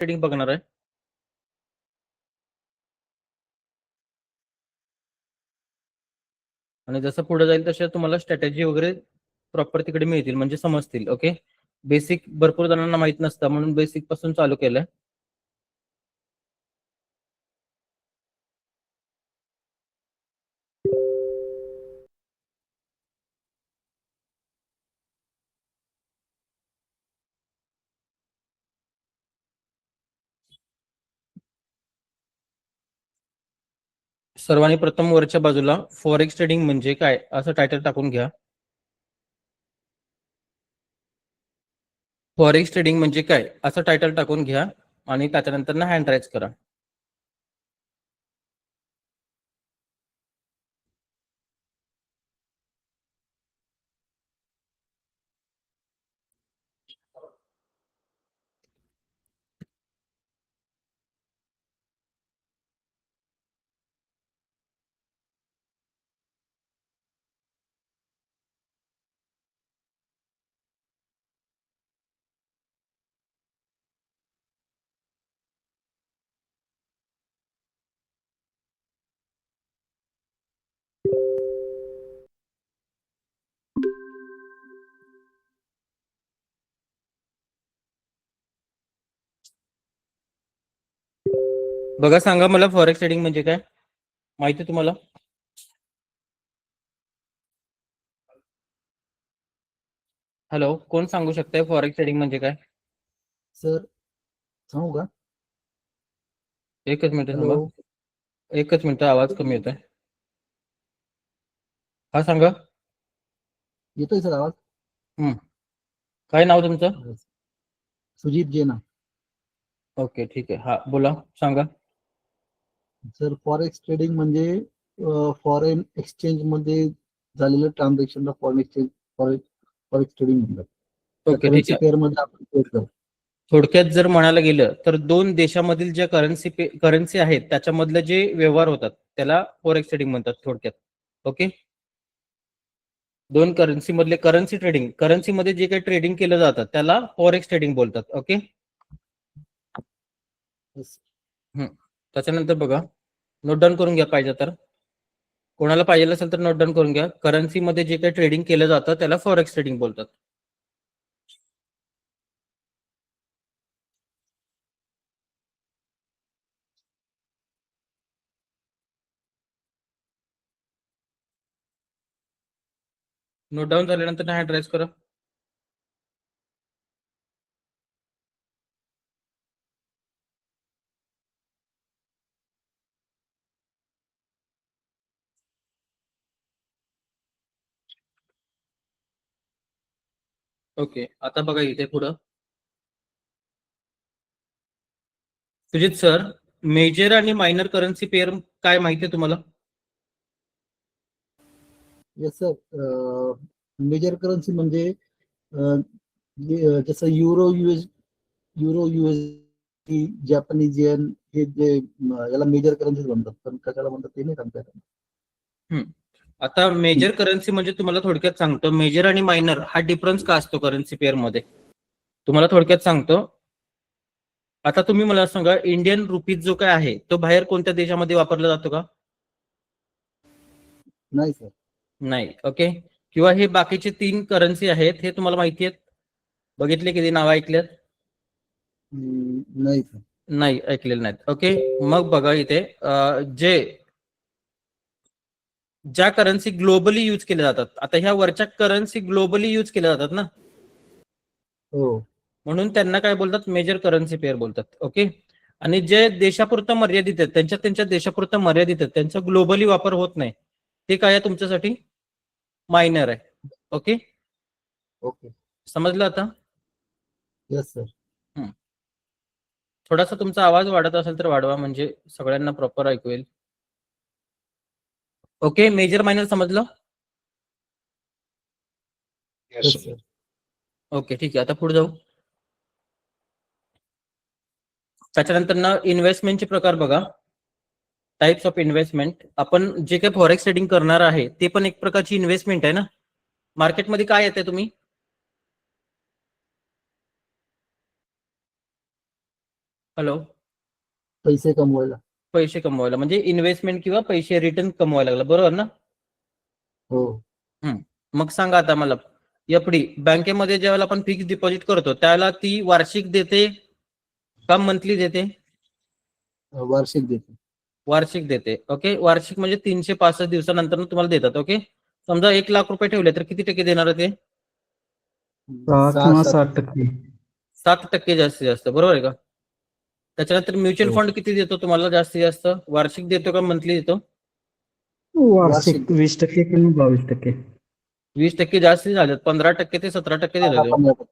Trading बघणार आहे. आणि जसं पुढे जाईल तशा तुम्हाला स्ट्रॅटेजी वगैरे प्रॉपर तिकडे मिळतील, म्हणजे समजतील. ओके, बेसिक भरपूर जणांना माहित नसतं म्हणून बेसिक पासून चालू केलंय. सर्वांनी प्रथम वरच्या बाजूला फॉरेक्स ट्रेडिंग म्हणजे काय असं टायटल टाकून घ्या. फॉरेक्स ट्रेडिंग म्हणजे काय असं टायटल टाकून घ्या आणि त्याच्यानंतर ना हँड राईज करा. बघा, सांगा मला फॉरेक्स ट्रेडिंग म्हणजे काय माहिती तुम्हाला? हॅलो, कोण सांगू शकताय फॉरेक्स ट्रेडिंग म्हणजे काय? सर सांगू का? एकच मिनिट हॅलो, थांबा, एकच मिनिट, आवाज कमी येतोय. हा सांगा. येतोय सर आवाज? काय नाव तुमचं? सुजित जेना. ओके, ठीक आहे. हा बोला, सांगा. सर फॉरेक्स ट्रेडिंग म्हणजे फॉरेन एक्सचेंज मध्ये झालेलं ट्रान्झॅक्शनला फॉरेक्स ट्रेडिंग म्हणतात. त्या ओके, ठीक करन्सी आहे. पेअर मध्ये आपण ट्रेड करतो. थोडक्यात जर म्हणायला गेलं तर दोन देशामधील ज्या करन्सी आहेत त्याच्यामधले जे व्यवहार होतात त्याला फॉरेक्स ट्रेडिंग म्हणतात थोडक्यात. ओके, दोन करन्सी मधले करन्सी मध्ये जे काही ट्रेडिंग केलं जातं त्याला फॉरेक्स ट्रेडिंग बोलतात. ओके, त्याच्यानंतर बघा, नोट डाऊन करून घ्या पाहिजे तर. कोणाला पाहिजे असेल तर नोट डाऊन करून घ्या. करन्सी मध्ये जे काही ट्रेडिंग केलं जातं त्याला फॉरेक्स ट्रेडिंग बोलतात. नोट डाऊन झाल्यानंतर हँड राईज करा. ओके, आता बघा इथे पुढं. सुजित सर, मेजर आणि मायनर करन्सी पेअर काय माहिती आहे तुम्हाला? येस सर, मेजर करन्सी म्हणजे जसं युरो यूएस जॅपनीज येन, हे जे याला मेजर करन्सी म्हणतात, पण कशाला म्हणतात ते नाही सांगता येत. आता मेजर करन्सी म्हणजे तुम्हाला थोडक्यात सांगतो, मेजर आणि मायनर हा डिफरन्स का असतो करन्सी पेअर मध्ये तुम्हाला थोडक्यात सांगतो. आता तुम्ही मला सांगा, इंडियन रुपीज जो काय आहे तो बाहेर कोणत्या देशामध्ये वापरला जातो का? नाही सर. नाही. ओके, किंवा हे बाकीचे तीन करन्सी आहेत हे तुम्हाला माहिती आहेत? बघितले, किती नाव ऐकलेत? नाही सर. नाही ऐकलेले नाहीत. ओके, मग बघा इथे ज्या करन्सी ग्लोबली यूज केल्या जातात, आता ह्या वरच्या करन्सी ग्लोबली यूज केल्या जातात ना, हो, म्हणून त्यांना काय बोलतात? मेजर करन्सी पेअर बोलतात. ओके, आणि जे देशापुरतं मर्यादित आहेत, त्यांच्या देशापुरतं मर्यादित आहेत, त्यांचा ग्लोबली वापर होत नाही, ते काय आहे तुमच्यासाठी? मायनर आहे. ओके, ओके, समजलं आता? Yes sir. थोडासा तुमचा आवाज वाढत असेल तर वाढवा, म्हणजे सगळ्यांना प्रॉपर ऐकू येईल. ओके, मेजर मायनर समजलं? Yes sir. ओके, ठीक आहे. आता पुढे जाऊ. त्याच्यानंतर ना इन्व्हेस्टमेंटचे प्रकार बघा, टाइप्स ऑफ इन्व्हेस्टमेंट. आपण जे काही फॉरेक्स ट्रेडिंग करणार आहे ते पण एक प्रकारची इन्व्हेस्टमेंट आहे ना. मार्केटमध्ये काय येते तुम्ही? हॅलो. पैसे कमवायला. पैसे कमवायला म्हणजे इन्व्हेस्टमेंट किंवा पैसे रिटर्न कमवायला लागला, बरोबर ना? हो. मग सांगा आता मला, एफडी बँकेमध्ये ज्यावेळेला आपण फिक्स डिपॉझिट करतो त्यावेळेला ती वार्षिक देते का मंथली देते? वार्षिक देते. वार्षिक देते. ओके, वार्षिक म्हणजे 365 दिवसानंतर तुम्हाला देतात. ओके, समजा 1,00,000 रुपये ठेवले तर किती टक्के देणार आहे ते? 6 किंवा 7%. 7% जास्तीत जास्त, बरोबर आहे का? त्याच्यानंतर म्युच्युअल हो. फंड किती देतो तुम्हाला जास्तीत जास्त? वार्षिक देतो का मंथली देतो? वार्षिक 20% किंवा 22%. 20% जास्त झाले, 15% ते 17% देतो तो. 15%.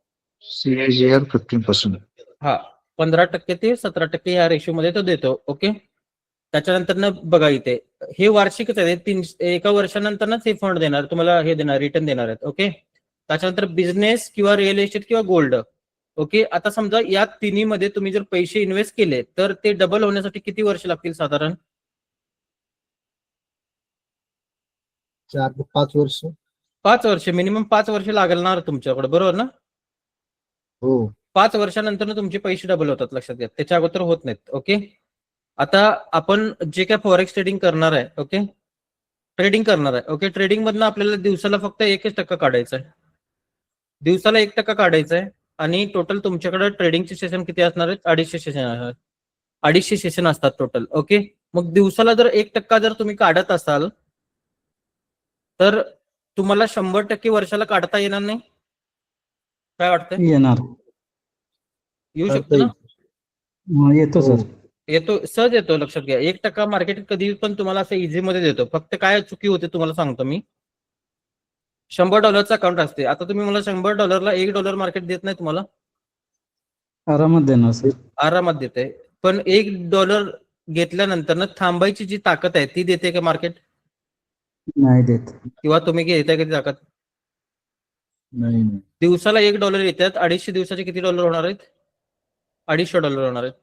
CAGR 15%. हा, 15% ते 17% या रेशो मध्ये तो देतो. ओके, त्याच्यानंतर ना बघा इथे हे वार्षिकच आहे, एका वर्षानंतरच हे फंड देणार तुम्हाला, हे देणार रिटर्न देणार आहेत. ओके, त्याच्यानंतर बिझनेस किंवा रिअल एस्टेट किंवा गोल्ड. ओके, आता समजा या तिन्ही मध्ये तुम्ही जर पैसे इन्व्हेस्ट केले तर ते डबल होण्यासाठी किती वर्ष लागतील साधारण? 4 ते 5 वर्ष. 5 वर्ष, मिनिमम 5 वर्ष लागणार तुमच्याकडे, बरोबर ना? हो. 5 वर्षानंतर तुमचे पैसे डबल होतात, लक्षात घ्या, त्याच्या अगोदर होत नाहीत. ओके, आता आपण जे काय फॉरेक्स ट्रेडिंग करणार आहे, ओके, ट्रेडिंग करणार आहे. ओके, ट्रेडिंग मधनं आपल्याला दिवसाला फक्त 1% काढायचं आहे, दिवसाला 1% काढायचं आहे. आणि टोटल तुमच्याकडे ट्रेडिंगचे सेशन किती असणार आहेत? 250 सेशन असतात. 250 सेशन असतात टोटल. ओके, मग दिवसाला जर 1% जर तुम्ही काढत असाल तर तुम्हाला 100% वर्षाला काढता येणार नाही? काय वाटतंय? येणार. येऊ करता शकतो ना? येईल. येतो हो. सर. येतो, सहज येतो, लक्षात घ्या. 1% मार्केट कधी पण तुम्हाला असं इझी मध्ये देतो. फक्त काय चुकी होते तुम्हाला सांगतो मी. $100 अकाउंट असते. आता तुम्ही मला $100 $1 मार्केट देत नाही तुम्हाला? आरामात देणार सर. आरामात देते. पण $1 घेतल्यानंतर ना थांबायची जी ताकद आहे ती देते का मार्केट? नाही देत. किंवा तुम्ही घेताय कधी ताकद? नाही. दिवसाला $1 येतात, 250 दिवसाचे किती डॉलर होणार आहेत? $250 होणार आहेत.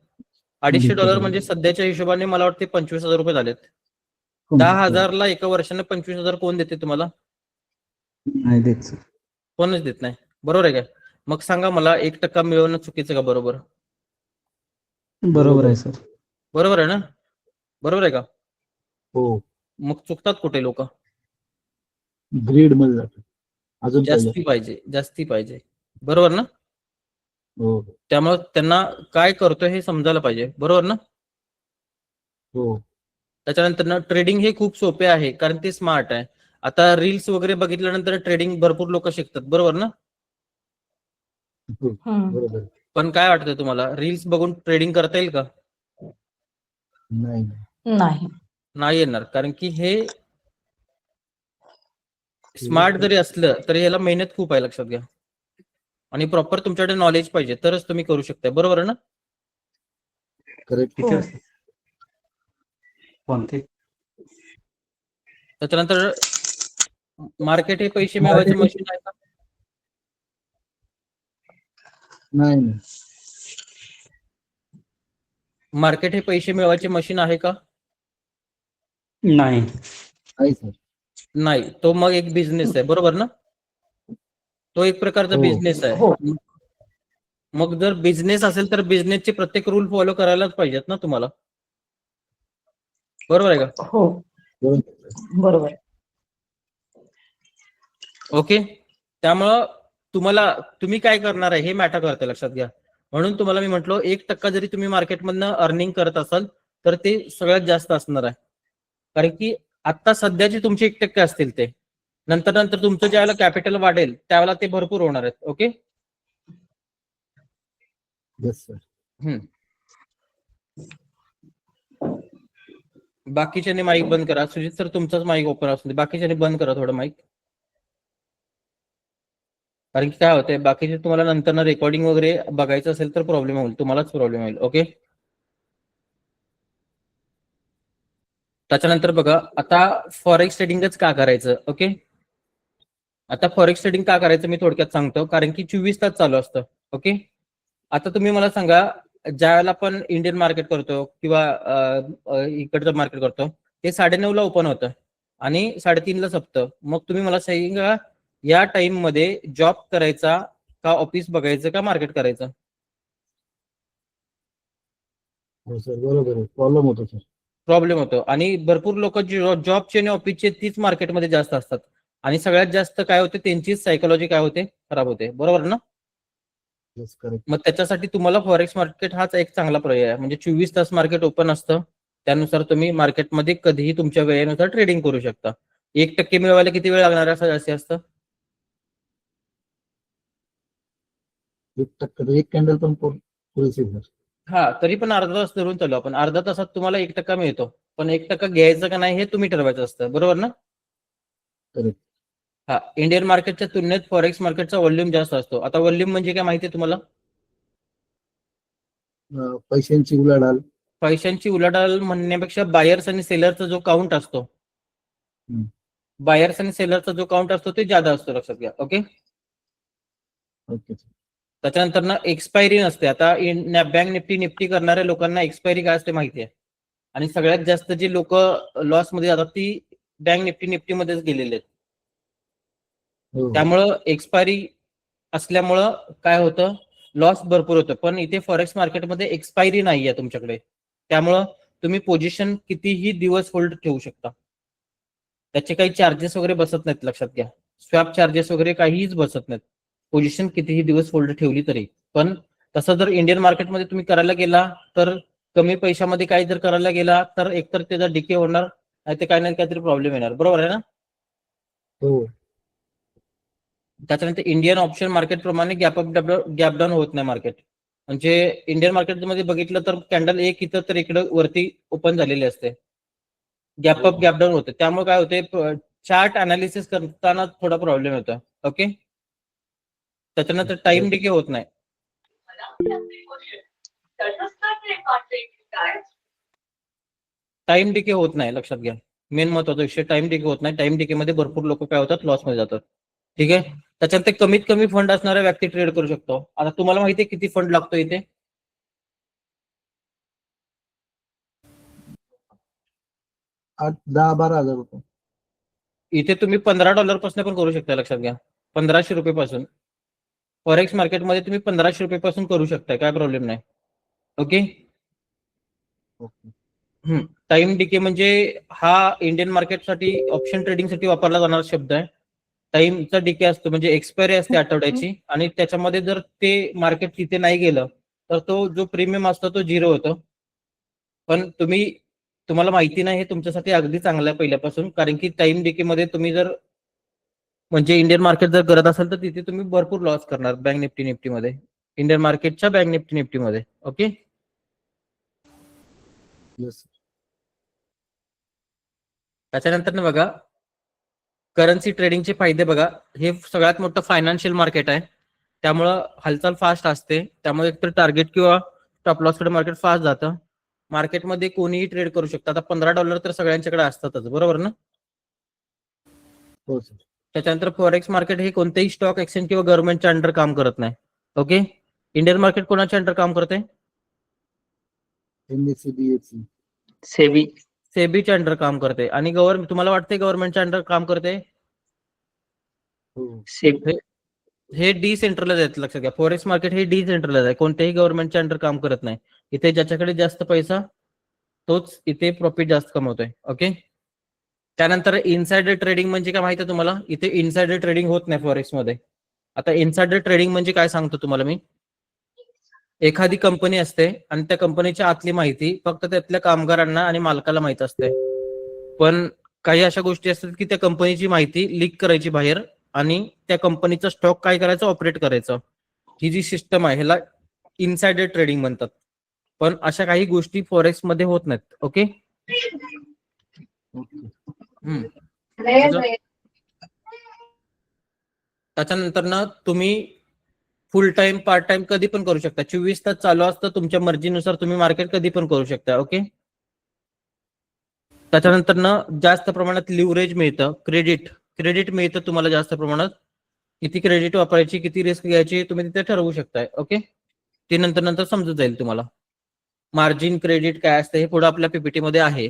$250 म्हणजे सध्याच्या हिशोबाने मला वाटते 25,000 रुपये झालेत. 10,000 ला एका वर्षाने 25,000 कोण देते तुम्हाला? नाही देत सर. कोणच देत नाही, बरोबर आहे काय? मग सांगा मला, 1% मिळवणं चुकीचं का बरोबर? बरोबर आहे सर. बरोबर आहे ना? बरोबर आहे का? हो. मग चुकतात कुठे लोक? ग्रीड मध्ये जातो. अजून जास्ती पाहिजे, जास्ती पाहिजे, बरोबर ना? हो. त्यामुळे त्यांना काय करतोय हे समजायला पाहिजे, बरोबर ना? हो. त्याच्यानंतर ना ट्रेडिंग हे खूप सोपे आहे, कारण ते स्मार्ट आहे. आता रील्स वगैरे बघितल्यानंतर ट्रेडिंग भरपूर लोक शिकतात, बरोबर ना? बरोबर. पण काय वाटतं तुम्हाला, रील्स बघून ट्रेडिंग करता येईल का? नाही. नाही येणार, कारण की हे स्मार्ट जरी असलं तरी याला मेहनत खूप आहे, लक्षात घ्या. आणि प्रॉपर तुमच्याकडे नॉलेज पाहिजे तरच तुम्ही करू शकता, बरोबर आहे ना? करेक्ट. कोणते? त्याच्यानंतर मार्केट हे पैसे मिळवायचे मशीन आहे का? नाही. मार्केट हे पैसे मिळवायचे मशीन आहे का? नाही. नाही सर. नाही, तो मग एक बिझनेस आहे, बरोबर ना? तो एक प्रकारचा हो. बिझनेस आहे. मग जर बिझनेस असेल तर बिझनेसचे प्रत्येक रूल फॉलो करायलाच पाहिजेत ना तुम्हाला, बरोबर आहे का? हो, बरोबर. ओके, त्यामुळं तुम्ही काय करणार आहे हे मॅटर करते, लक्षात घ्या. म्हणून तुम्हाला मी म्हटलो 1% जरी तुम्ही मार्केटमधनं अर्निंग करत असाल तर ते सगळ्यात जास्त असणार आहे. कारण की आता सध्याचे तुमचे 1% असतील, ते नंतर तुमचं ज्यावेळेला कॅपिटल वाढेल त्यावेळेला ते भरपूर होणार आहेत. Okay, yes sir. बाकीच्याने माईक बंद करा. सुजित सर, तुमचाच माईक ओपन असू दे, बाकीच्याने बंद करा थोडं माईक. कारण की काय होतंय, बाकीचे तुम्हाला नंतर रेकॉर्डिंग वगैरे बघायचं असेल तर प्रॉब्लेम होईल, तुम्हालाच प्रॉब्लेम होईल. ओके, त्याच्यानंतर बघा, आता फॉरेक्स ट्रेडिंगच का करायचं? ओके, आता फॉरेक्स ट्रेडिंग का करायचं मी थोडक्यात सांगतो. कारण की 24 तास चालू असतं. ओके, आता तुम्ही मला सांगा, ज्यावेळेला आपण इंडियन मार्केट करतो किंवा इकडचं मार्केट करतो ते 9:30 ला ओपन होतं आणि 3:30 ला संपतं. मग तुम्ही मला सांगा, या टाइम मध्ये जॉब करायचा का ऑफिस बघायचं का मार्केट करायचं? हो सर, बरोबर आहे. प्रॉब्लेम होतो सर. प्रॉब्लेम होतो आणि भरपूर लोक जॉबचे आणि ऑफिसचे तीच मार्केटमध्ये जास्त असतात आणि सगळ्यात जास्त काय होते त्यांचीच सायकोलॉजी काय होते खराब होते, बरोबर ना? Yes, correct. मग त्याच्यासाठी तुम्हाला फॉरेक्स मार्केट हाच एक चांगला पर्याय आहे. म्हणजे 24 तास मार्केट ओपन असतं, त्यानुसार तुम्ही मार्केटमध्ये कधीही तुमच्या वेळेनुसार ट्रेडिंग करू शकता. 1% मिळवायला किती वेळ लागणार आहे असं असतं? 1% एक कॅन्डल पण पुरेसे सर. हा, तरी पण अर्धा तास धरून चालू आपण. अर्धा तासात तुम्हाला 1% मिळतो, पण 1% घ्यायचं का नाही हे तुम्ही ठरवायचं असतं, बरोबर ना? करेक्ट. हा, इंडियन मार्केटच्या तुलनेत फॉरेक्स मार्केटचा व्हॉल्यूम जास्त असतो. आता व्हॉल्यूम म्हणजे काय माहिती आहे तुम्हाला? पैशांची उलाढाल. पैशांची उलाढाल म्हणण्यापेक्षा बायर्स आणि सेलरचा जो काउंट असतो, हम्म. बायर्स आणि सेलरचा जो काउंट असतो ते ज्यादा असतो, लक्षात घ्या. ओके. Okay sir. त्याच्यानंतर ना एक्सपायरी नसते. आता बँक निफ्टी करणाऱ्या लोकांना एक्सपायरी काय असते माहिती आहे, आणि सगळ्यात जास्त जी लोक लॉस मध्ये जातात ती बँक निफ्टी मध्येच गेलेले आहेत. हो. त्यामुळं एक्सपायरी असल्यामुळं काय होतं, लॉस भरपूर होतं. पण इथे फॉरेक्स मार्केटमध्ये एक्सपायरी नाही आहे तुमच्याकडे, त्यामुळं तुम्ही पोझिशन कितीही दिवस होल्ड ठेवू शकता. त्याचे काही चार्जेस वगैरे बसत नाहीत, लक्षात घ्या. स्वॅप चार्जेस वगैरे काहीच बसत नाहीत, पोझिशन कितीही दिवस होल्ड ठेवली तरी. पण तसं जर इंडियन मार्केटमध्ये तुम्ही करायला गेला तर कमी पैशामध्ये काही जर करायला गेला तर एकतर त्याचा डिके होणार, नाही ते काही ना काहीतरी प्रॉब्लेम येणार, बरोबर आहे ना? हो. त्याच्यानंतर इंडियन ऑप्शन मार्केट प्रमाणे गॅप डाऊन होत नाही मार्केट. म्हणजे इंडियन मार्केटमध्ये बघितलं तर कॅन्डल एक इथं तर इकडं वरती ओपन झालेली असते, गॅप डाऊन होते. त्यामुळे काय होते, चार्ट अनालिसिस करताना थोडा प्रॉब्लेम येतो. ओके. त्याच्यानंतर टाइम डिके होत नाही. टाइम डिके होत नाही, लक्षात घ्या. मेन महत्वाचा विषय, टाइम डिके होत नाही. टाइम डिके मध्ये भरपूर लोक काय होतात, लॉस मध्ये जातात. ठीक आहे. त्याच्यानंतर कमीत कमी फंड असणाऱ्या व्यक्ती ट्रेड करू शकतो. आता तुम्हाला माहिती आहे किती फंड लागतो इथे? 10-12 हजार रुपये. इथे तुम्ही $15 पासून पण करू शकता, लक्षात घ्या. 1500 रुपये पासून फॉरेक्स मार्केटमध्ये तुम्ही 1500 रुपये पासून करू शकता, काय प्रॉब्लेम नाही. ओके. ओके. टाइम डिके म्हणजे हा इंडियन मार्केटसाठी ऑप्शन ट्रेडिंगसाठी वापरला जाणारा शब्द आहे. टाइमचा डिके असतो म्हणजे एक्सपायरी असते आठवड्याची, आणि त्याच्यामध्ये जर ते मार्केट तिथे नाही गेलं तर तो जो प्रीमियम असतो तो 0 होतो. पण तुम्हाला माहिती नाही, हे तुमच्यासाठी अगदी चांगलं आहे पहिल्यापासून, कारण की टाइम डिके मध्ये तुम्ही जर म्हणजे इंडियन मार्केट जर करत असाल तर तिथे तुम्ही भरपूर लॉस करणार बँक निफ्टी मध्ये, इंडियन मार्केटच्या बँक निफ्टी मध्ये. ओके. येस. त्याच्यानंतर ना बघा, करन्सी ट्रेडिंगचे फायदे बघा. हे सगळ्यात मोठं फायनान्शियल मार्केट आहे, त्यामुळं हालचाल फास्ट असते. त्यामुळे एकतर टार्गेट किंवा स्टॉप लॉस कडे मार्केट फास्ट जातं. मार्केटमध्ये कोणीही ट्रेड करू शकतं. आता $15 तर सगळ्यांच्याकडे असतातच, बरोबर ना? हो सर. त्याच्यानंतर फॉरेक्स मार्केट हे कोणतेही स्टॉक एक्सचेंज किंवा गव्हर्नमेंटच्या अंडर काम करत नाही. ओके. इंडियन मार्केट कोणाच्या अंडर काम करते? NSE, BSE. सेबी. सेबीच्या अंडर काम करते. आणि तुम्हाला वाटते गव्हर्नमेंटच्या अंडर काम करते? हो. सेबी. हे डिसेंट्रलाइज आहे, लक्षात घ्या. फॉरेक्स मार्केट हे डिसेंट्रलाइज आहे, कोणत्याही गव्हर्नमेंटच्या अंडर काम करत नाही. इथे ज्याच्याकडे जास्त पैसा तोच इथे प्रॉफिट जास्त कमवतोय. ओके. त्यानंतर इनसाइडर ट्रेडिंग म्हणजे काय माहिती आहे तुम्हाला? इथे इनसाइडर ट्रेडिंग होत नाही फॉरेक्स मध्ये. आता इनसाइडर ट्रेडिंग म्हणजे काय सांगतो तुम्हाला मी. एखादी कंपनी असते आणि त्या कंपनीच्या आतली माहिती फक्त त्यातल्या कामगारांना आणि मालकाला माहित असते. पण काही अशा गोष्टी असतात की त्या कंपनीची माहिती लीक करायची बाहेर, आणि त्या कंपनीचा स्टॉक काय करायचं, ऑपरेट करायचं. ही जी सिस्टम आहे ह्याला इनसाइडर ट्रेडिंग म्हणतात. पण अशा काही गोष्टी फॉरेक्स मध्ये होत नाहीत. ओके. त्याच्यानंतर ना तुम्ही फुल टाइम पार्ट टाइम कधी पण करू शकता. 24 तास चालू असतं, तुमच्या मर्जीनुसार तुम्ही मार्केट कधी पण करू शकता. ओके. त्याच्यानंतर ना जास्त प्रमाणात लिव्हरेज मिळतं, क्रेडिट मिळतं तुम्हाला जास्त प्रमाणात. किती क्रेडिट वापरायची, किती रिस्क घ्यायची तुम्ही तिथे ठरवू शकताय. ओके. ते नंतर समजत जाईल तुम्हाला. मार्जिन क्रेडिट काय असतं हे पुढे आपल्या पीपीटी मध्ये आहे.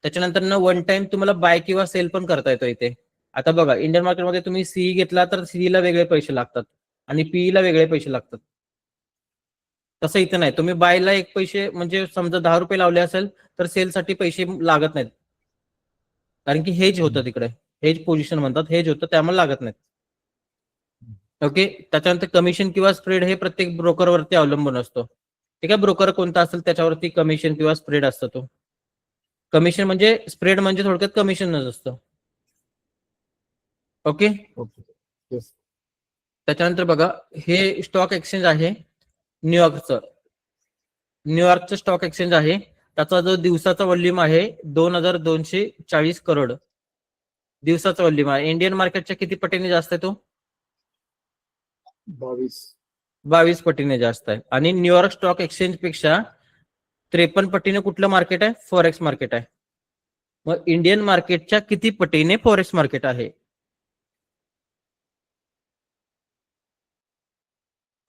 त्याच्यानंतर ना वन टाइम तुम्हाला बाय किंवा सेल पण करता येतो इथे. आता बघा, इंडियन मार्केटमध्ये तुम्ही सीई घेतला तर सीई ला वेगळे पैसे लागतात आणि पीई ला वेगळे पैसे लागतात. तसं इथं नाही. तुम्ही बायला एक पैसे म्हणजे समजा 10 रुपये लावले असेल तर सेलसाठी पैसे लागत नाहीत, कारण की हेज होतं तिकडे. हेज पोझिशन म्हणतात, हेज होतं त्यामुळे लागत नाहीत. ओके. त्याच्यानंतर कमिशन किंवा स्प्रेड हे प्रत्येक ब्रोकरवरती अवलंबून असतो. ठीक आहे. ब्रोकर कोणता असेल त्याच्यावरती कमिशन किंवा स्प्रेड असतो तो. कमिशन म्हणजे स्प्रेड म्हणजे थोडक्यात कमिशनच असतं. ओके. ओके. येस. त्याच्यानंतर बघा, हे स्टॉक एक्सचेंज आहे न्यूयॉर्कचं. न्यूयॉर्कचं स्टॉक एक्सचेंज आहे. त्याचा जो दिवसाचा व्हॉल्यूम आहे 2240 करोड दिवसाचा व्हॉल्यूम आहे. इंडियन मार्केटच्या किती पटीने जास्त आहे तो? 22 पटीने जास्त आहे. आणि न्यूयॉर्क स्टॉक एक्सचेंज पेक्षा 53 पटीने कुठलं मार्केट आहे? फॉरेक्स मार्केट आहे. मग इंडियन मार्केटच्या किती पटीने फॉरेक्स मार्केट आहे?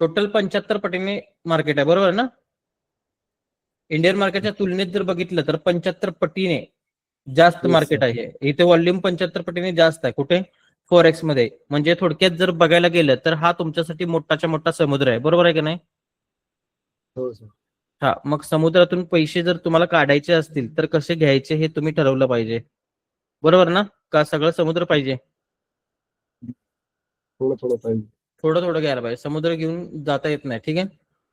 टोटल 75 पटीने मार्केट आहे, बरोबर ना? इंडियन मार्केटच्या तुलनेत जर बघितलं तर 75 पटीने जास्त Yes, मार्केट sir. आहे. इथे व्हॉल्यूम 75 पटीने जास्त आहे. कुठे? फॉरेक्स मध्ये. म्हणजे थोडक्यात जर बघायला गेलं तर हा तुमच्यासाठी मोठाच्या मोठा समुद्र आहे, बरोबर आहे की नाही? हो सर. हा, मग समुद्रातून पैसे जर तुम्हाला काढायचे असतील तर कसे घ्यायचे हे तुम्ही ठरवलं पाहिजे, बरोबर ना? का सगळं समुद्र पाहिजे? थोडं थोडं पाहिजे. थोडं थोडं घ्यायला पाहिजे. समुद्र घेऊन जाता येत नाही. ठीक आहे.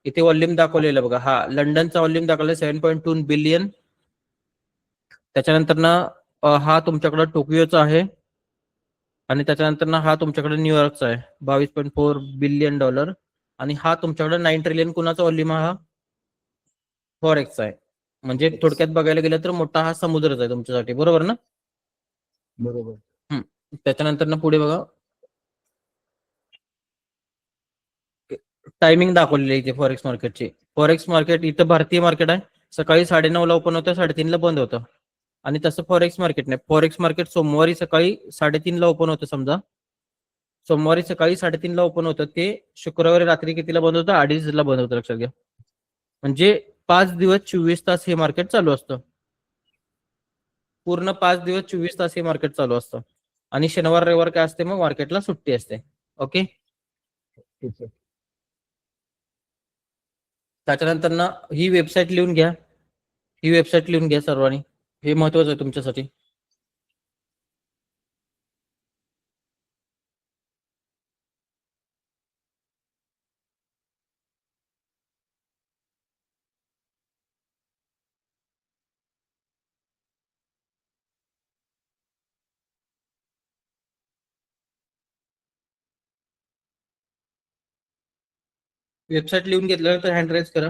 इथे व्हॉल्यूम दाखवलेलं बघा. हा, लंडनचा व्हॉल्यूम दाखवलं 7.2 बिलियन. त्याच्यानंतर ना हा तुमच्याकडे टोकियोचा आहे. आणि त्याच्यानंतर ना हा तुमच्याकडे न्यूयॉर्कचा आहे 22.4 बिलियन डॉलर. आणि हा तुमच्याकडे 9 ट्रिलियन कुणाचा व्हॉल्यूम हा फॉरेक्सचा आहे. म्हणजे थोडक्यात बघायला गेलं तर मोठा हा समुद्रच आहे तुमच्यासाठी, बरोबर ना? बरोबर. त्याच्यानंतर ना पुढे बघा, टायमिंग दाखवलेली आहे इथे फॉरेक्स मार्केटची. फॉरेक्स मार्केट इथं भारतीय मार्केट आहे, सकाळी 9:30ला ओपन होतं, 3:30ला बंद होतं. आणि तसं फॉरेक्स मार्केट नाही. फॉरेक्स मार्केट सोमवारी सकाळी 3:30ला ओपन होतं. समजा सोमवारी सकाळी 3:30ला ओपन होतं, ते शुक्रवारी रात्री कितीला बंद होतं? 2:30ला बंद होतं. लक्षात घ्या. म्हणजे 5 दिवस 24 तास हे मार्केट चालू असतं. पूर्ण 5 दिवस 24 तास हे मार्केट चालू असतं. आणि शनिवार रविवार काय असते? मग मार्केटला सुट्टी असते. ओके. ठीक आहे. त्याच्यानंतर ना ही वेबसाईट लिहून घ्या. ही वेबसाईट लिहून घ्या सर्वांनी, हे महत्वाचं आहे तुमच्यासाठी. वेबसाईट लिहून घेतल्यानंतर हँड रेज करा.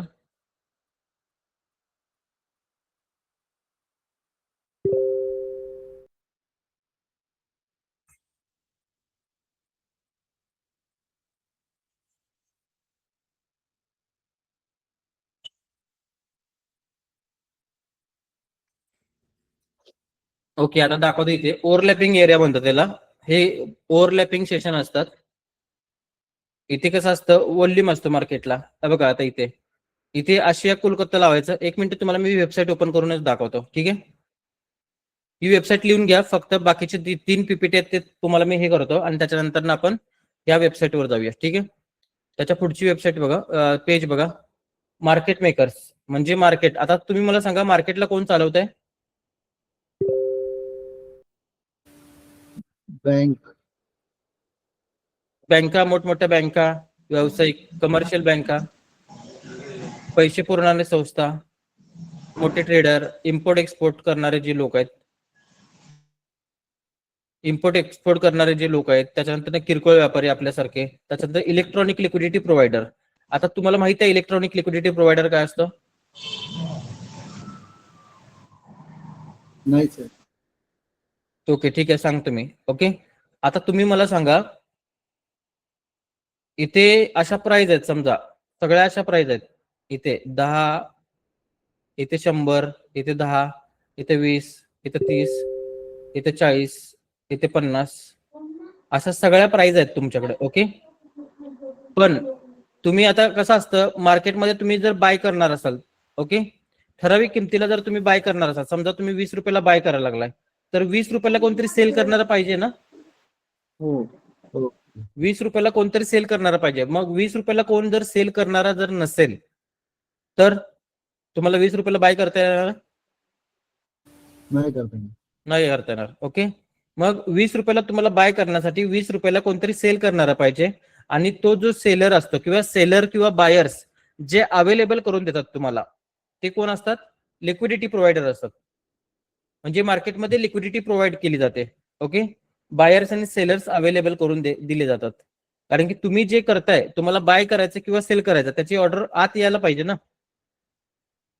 ओके. आता दाखवतो इथे ओव्हरलॅपिंग एरिया म्हणतात त्याला. हे ओव्हरलॅपिंग सेशन असतात. इथे कसं असतं? व्हॉल्यूम असतो मार्केटला. बघा आता इथे इथे आशिया कोलकाता लावायचं. 1 मिनिट तुम्हाला मी वेबसाईट ओपन करूनच दाखवतो. ठीक आहे. ही वेबसाईट लिहून घ्या. फक्त बाकीचे 3 पीपीटी आहेत ते तुम्हाला मी हे करतो आणि त्याच्यानंतर आपण या वेबसाईटवर जाऊया. ठीक आहे. त्याच्या पुढची वेबसाईट बघा, पेज बघा, मार्केट मेकर्स म्हणजे मार्केट. आता तुम्ही मला सांगा, मार्केटला कोण चालवत आहे? बँका, मोठमोठ्या बँका, व्यावसायिक कमर्शियल बँका, पैसे पुरवणारे संस्था, मोठे ट्रेडर, इम्पोर्ट एक्सपोर्ट करणारे जे लोक आहेत, त्याच्यानंतर किरकोळ व्यापारी आपल्यासारखे, त्याच्यानंतर इलेक्ट्रॉनिक लिक्विडिटी प्रोव्हायडर. आता तुम्हाला माहिती आहे इलेक्ट्रॉनिक लिक्विडिटी प्रोव्हायडर काय असतं? नाही सर. ओके, ठीक आहे, सांगतो मी. ओके. आता तुम्ही मला सांगा, इथे अशा प्राइस आहेत, समजा सगळ्या अशा प्राइस आहेत. इथे 10, इथे 100, इथे 10, इथे 20, इथे 30, इथे 40, इथे 50, अशा सगळ्या प्राइस आहेत तुमच्याकडे. ओके. पण तुम्ही आता कसं असतं मार्केटमध्ये, तुम्ही जर बाय करणार असाल, ओके, ठराविक किमतीला जर तुम्ही बाय करणार असाल, समजा तुम्ही 20 रुपयाला बाय करायला लागलाय, तर 20 रुपयाला कोणतरी सेल करणारा पाहिजे ना? हो. 20 रुपयाला कोणतरी सेल करणारा पाहिजे. मग 20 रुपयाला कोण जर सेल करणारा जर नसेल तर तुम्हाला 20 रुपयाला बाय करता येणार? नाही करता येणार. नाही करता येणार. ओके, मग 20 रुपयाला तुम्हाला बाय करण्यासाठी 20 रुपयाला कोणतरी सेल करणारा पाहिजे, आणि तो जो सेलर असतो किंवा सेलर किंवा बायर्स जे अवेलेबल करून देतात तुम्हाला, ते कोण असतात? लिक्विडिटी प्रोव्हायडर असतात. म्हणजे मार्केटमध्ये लिक्विडिटी प्रोव्हाइड केली जाते. ओके, बायर्स आणि सेलर्स अवेलेबल करून दिले जातात. कारण की तुम्ही जे करताय, तुम्हाला बाय करायचं किंवा सेल करायचं, त्याची ऑर्डर आत यायला पाहिजे ना.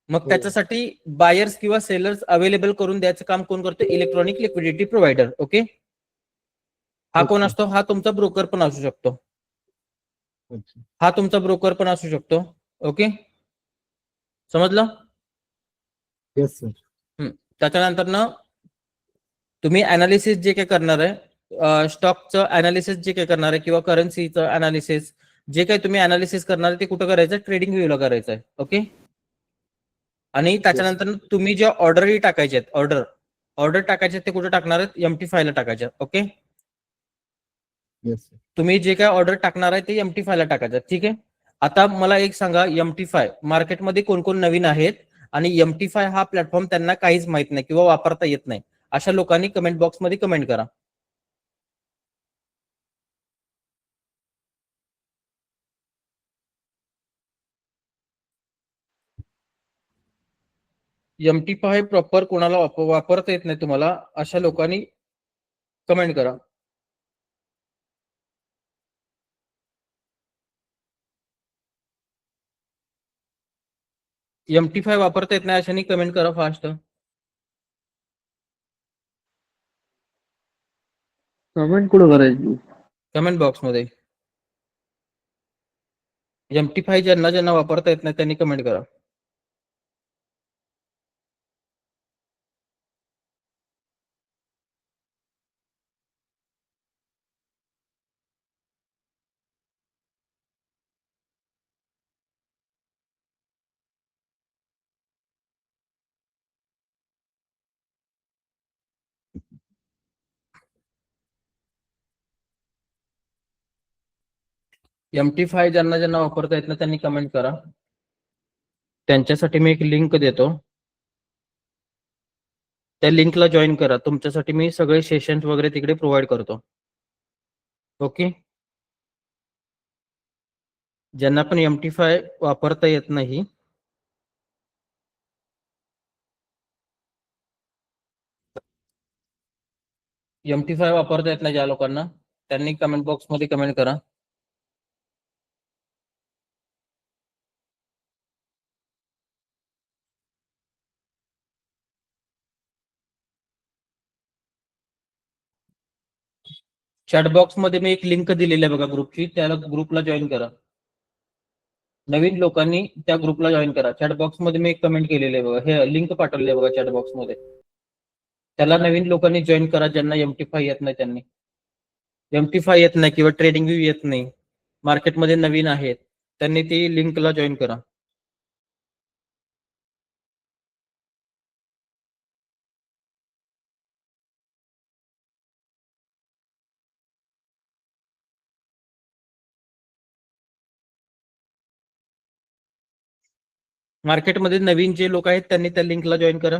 मग हो. त्याच्यासाठी बायर्स किंवा सेलर्स अवेलेबल करून द्यायचं काम कोण करतो? Electronic liquidity provider. ओके, हा कोण Okay. असतो? हा तुमचा ब्रोकर पण असू शकतो. अच्छा. हा तुमचा ब्रोकर पण असू शकतो. ओके, समजलं? Yes sir. त्याच्यानंतर ना तुम्ही अनालिसिस जे काय करणार आहे, स्टॉकचं अनालिसिस जे काय करणार आहे किंवा करन्सीचं अनालिसिस जे काही तुम्ही अनालिसिस करणार आहे, ते कुठं करायचं? ट्रेडिंग व्ह्यूला करायचं आहे. ओके, आणि त्याच्यानंतर तुम्ही ज्या ऑर्डरही टाकायचे आहेत, ऑर्डर टाकायचे ते कुठे टाकणार आहेत? MT5 ला टाकायचे. Okay, yes sir. तुम्ही जे काय ऑर्डर टाकणार आहे ते MT5 ला टाकायचं. ठीक आहे, आता मला एक सांगा, MT5 मार्केटमध्ये कोण कोण नवीन आहेत आणि MT5 हा प्लॅटफॉर्म त्यांना काहीच माहित नाही किंवा वापरता येत नाही, अशा लोकांनी कमेंट बॉक्समध्ये कमेंट करा. MT5 प्रॉपर कोणाला वापरता येत नाही तुम्हाला, अशा लोकांनी कमेंट करा. MT5 वापरता येत नाही अशाने कमेंट करा फास्ट. कमेंट कुठं करायची? कमेंट बॉक्समध्ये. MT5 ज्यांना ज्यांना वापरता येत नाही त्यांनी कमेंट करा. MT5 ज्यांना ज्यांना वापरता येत नाही त्यांनी कमेंट करा. त्यांच्यासाठी मी एक लिंक देतो, त्या लिंकला जॉईन करा. तुमच्यासाठी मी सगळे सेशन्स वगैरे तिकडे प्रोव्हाइड करतो. ओके, ज्यांना पण MT5 वापरता येत नाही MT5 वापरता येत नाही ज्या लोकांना, त्यांनी कमेंट बॉक्समध्ये कमेंट करा. चॅट बॉक्समध्ये मी एक लिंक दिलेली आहे बघा ग्रुपची, त्याला ग्रुपला जॉईन करा. नवीन लोकांनी त्या ग्रुपला जॉईन करा. चॅट बॉक्समध्ये मी एक कमेंट केलेली आहे बघा, हे लिंक पाठवली आहे बघा चॅट बॉक्समध्ये, त्याला नवीन लोकांनी जॉईन करा ज्यांना MT5 येत नाही त्यांनी. MT5 येत नाही किंवा ट्रेडिंग व्यू येत नाही, मार्केटमध्ये नवीन आहेत, त्यांनी ती लिंकला जॉईन करा. मार्केटमध्ये नवीन जे लोक आहेत त्यांनी त्या लिंकला जॉईन करा.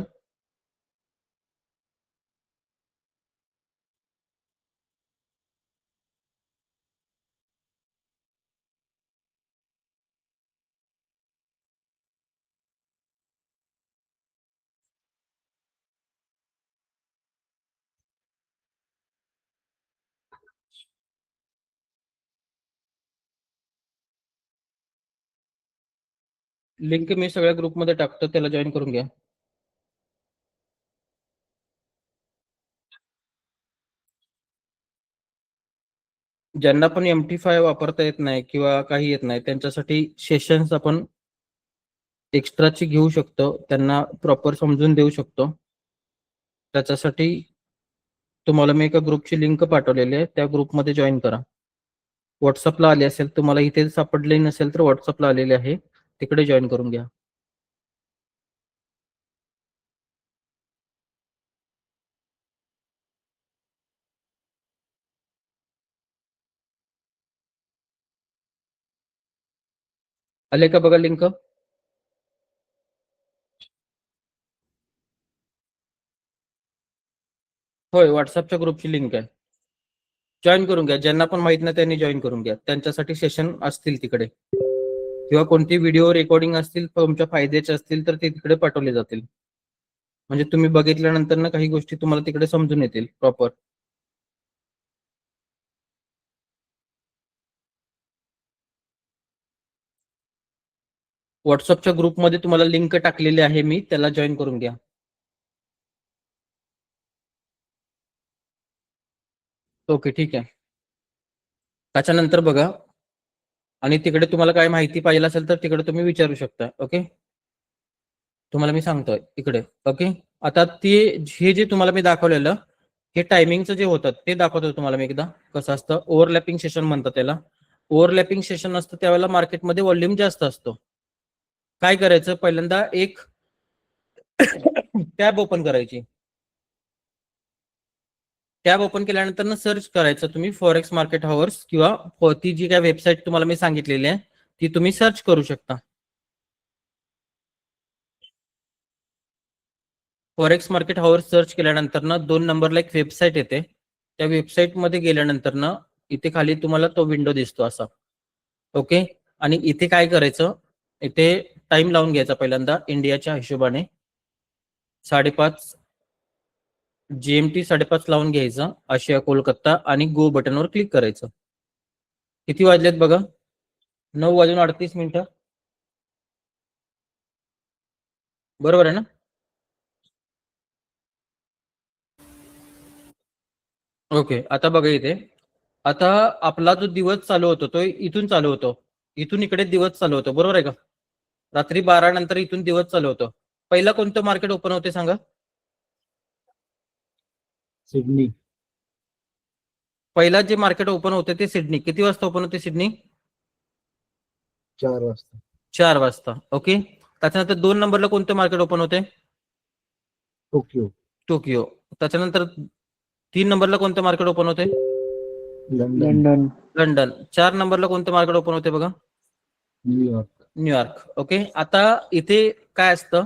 लिंक मी सगळ्या ग्रुपमध्ये टाकतो, त्याला जॉईन करून घ्या. ज्यांना पण MT5 वापरता येत नाही किंवा काही येत नाही त्यांच्यासाठी सेशन्स आपण एक्स्ट्राची घेऊ शकतो, त्यांना प्रॉपर समजून देऊ शकतो. त्याच्यासाठी तुम्हाला मी एका ग्रुपची लिंक पाठवलेली आहे, त्या ग्रुपमध्ये जॉईन करा. व्हॉट्सअपला आली असेल, तुम्हाला इथे सापडले नसेल तर व्हॉट्सअपला आलेले आहे, तिकडे जॉईन करून घ्या. आले का बघा लिंक? होय, व्हॉट्सअपच्या ग्रुपची लिंक आहे. जॉईन करून घ्या. ज्यांना पण माहित नाही त्यांनी जॉईन करून घ्या. त्यांच्यासाठी सेशन असतील तिकडे किंवा कोणती व्हिडिओ रेकॉर्डिंग असतील तुमच्या फायद्याचे असतील तर ते तिकडे पाठवले जातील. म्हणजे तुम्ही बघितल्यानंतर ना काही गोष्टी तुम्हाला तिकडे समजून येतील प्रॉपर. व्हॉट्सअपच्या ग्रुपमध्ये तुम्हाला लिंक टाकलेली आहे मी, त्याला जॉईन करून घ्या. ओके, ठीक आहे. त्याच्यानंतर बघा, आणि तिकडे तुम्हाला काय माहिती पाहिजे असेल तर तिकडे तुम्ही विचारू शकता. ओके, तुम्हाला मी सांगतोय इकडे. ओके, आता ते हे जे तुम्हाला मी दाखवलेलं हे टायमिंगचं जे होतं ते दाखवतो तुम्हाला मी एकदा. कसं असतं, ओव्हरलॅपिंग सेशन म्हणतात त्याला. ओव्हरलॅपिंग सेशन असतं त्यावेळेला मार्केटमध्ये व्हॉल्यूम जास्त असतो. काय करायचं, पहिल्यांदा एक टॅब ओपन करायची. टॅब ओपन केल्यानंतर सर्च करायचं तुम्ही फॉरेक्स मार्केट हावर्स, किंवा ती जी काय वेबसाईट तुम्हाला मी सांगितलेली आहे ती तुम्ही सर्च करू शकता. फॉरेक्स मार्केट हावर्स सर्च केल्यानंतर ना 2 नंबरला एक वेबसाईट येते. त्या वेबसाईट मध्ये गेल्यानंतर ना इथे खाली तुम्हाला तो विंडो दिसतो असा. ओके, आणि इथे काय करायचं, इथे टाइम लावून घ्यायचा पहिल्यांदा इंडियाच्या हिशोबाने 5:30 GMT 5:30 लावून घ्यायचं, आशिया कोलकाता, आणि गो बटनवर क्लिक करायचं. किती वाजलेत बघा, 9:38. बरोबर आहे ना? ओके, आता बघा इथे, आता आपला जो दिवस चालू होतो तो इथून चालू होतो, इथून इकडे दिवस चालू होतो. बरोबर आहे का? रात्री 12 नंतर इथून दिवस चालू होतो. पहिला कोणतं मार्केट ओपन होते सांगा? सिडनी. पहिला जे मार्केट ओपन होते ते सिडनी. किती वाजता ओपन होते सिडनी? 4 वाजता. 4 वाजता. ओके, त्याच्यानंतर 2 नंबरला कोणते मार्केट ओपन होते? टोकियो. टोकियो. त्याच्यानंतर 3 नंबरला कोणते मार्केट ओपन होते? लंडन. लंडन. लंडन. 4 नंबरला कोणते मार्केट ओपन होते बघा? न्यूयॉर्क. न्यूयॉर्क. ओके, आता इथे काय असतं,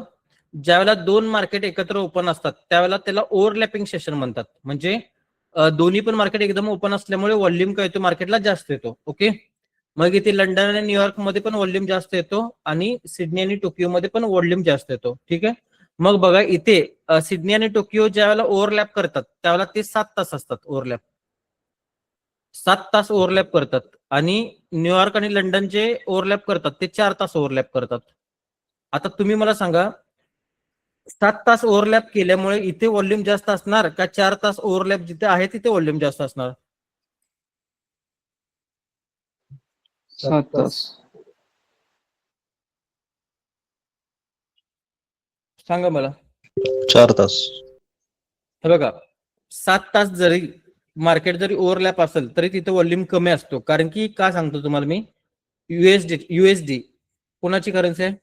ज्यावेळेला 2 मार्केट एकत्र ओपन असतात त्यावेळेला त्याला ओव्हरलॅपिंग सेशन म्हणतात. म्हणजे दोन्ही पण मार्केट एकदम ओपन असल्यामुळे व्हॉल्यूम काय येतो मार्केटला जास्त येतो. ओके, मग इथे लंडन आणि न्यूयॉर्क मध्ये पण व्हॉल्यूम जास्त येतो आणि सिडनी आणि टोकियो मध्ये पण व्हॉल्यूम जास्त येतो. ठीक आहे, मग बघा इथे सिडनी आणि टोकियो ज्यावेळेला ओव्हरलॅप करतात त्यावेळेला ते 7 तास असतात ओव्हरलॅप. 7 तास ओव्हरलॅप करतात. आणि न्यूयॉर्क आणि लंडन जे ओव्हरलॅप करतात ते 4 तास ओव्हरलॅप करतात. आता तुम्ही मला सांगा, 7 तास ओव्हरलॅप केल्यामुळे इथे व्हॉल्यूम जास्त असणार का 4 तास ओव्हरलॅप जिथे आहे तिथे व्हॉल्यूम जास्त असणार? 7 तास. सांगा मला. 4 तास. हे बघा, 7 तास जरी मार्केट जरी ओव्हरलॅप असेल तरी तिथे व्हॉल्यूम कमी असतो. कारण की का सांगतो तुम्हाला मी, युएसडी कोणाची करन्सी आहे?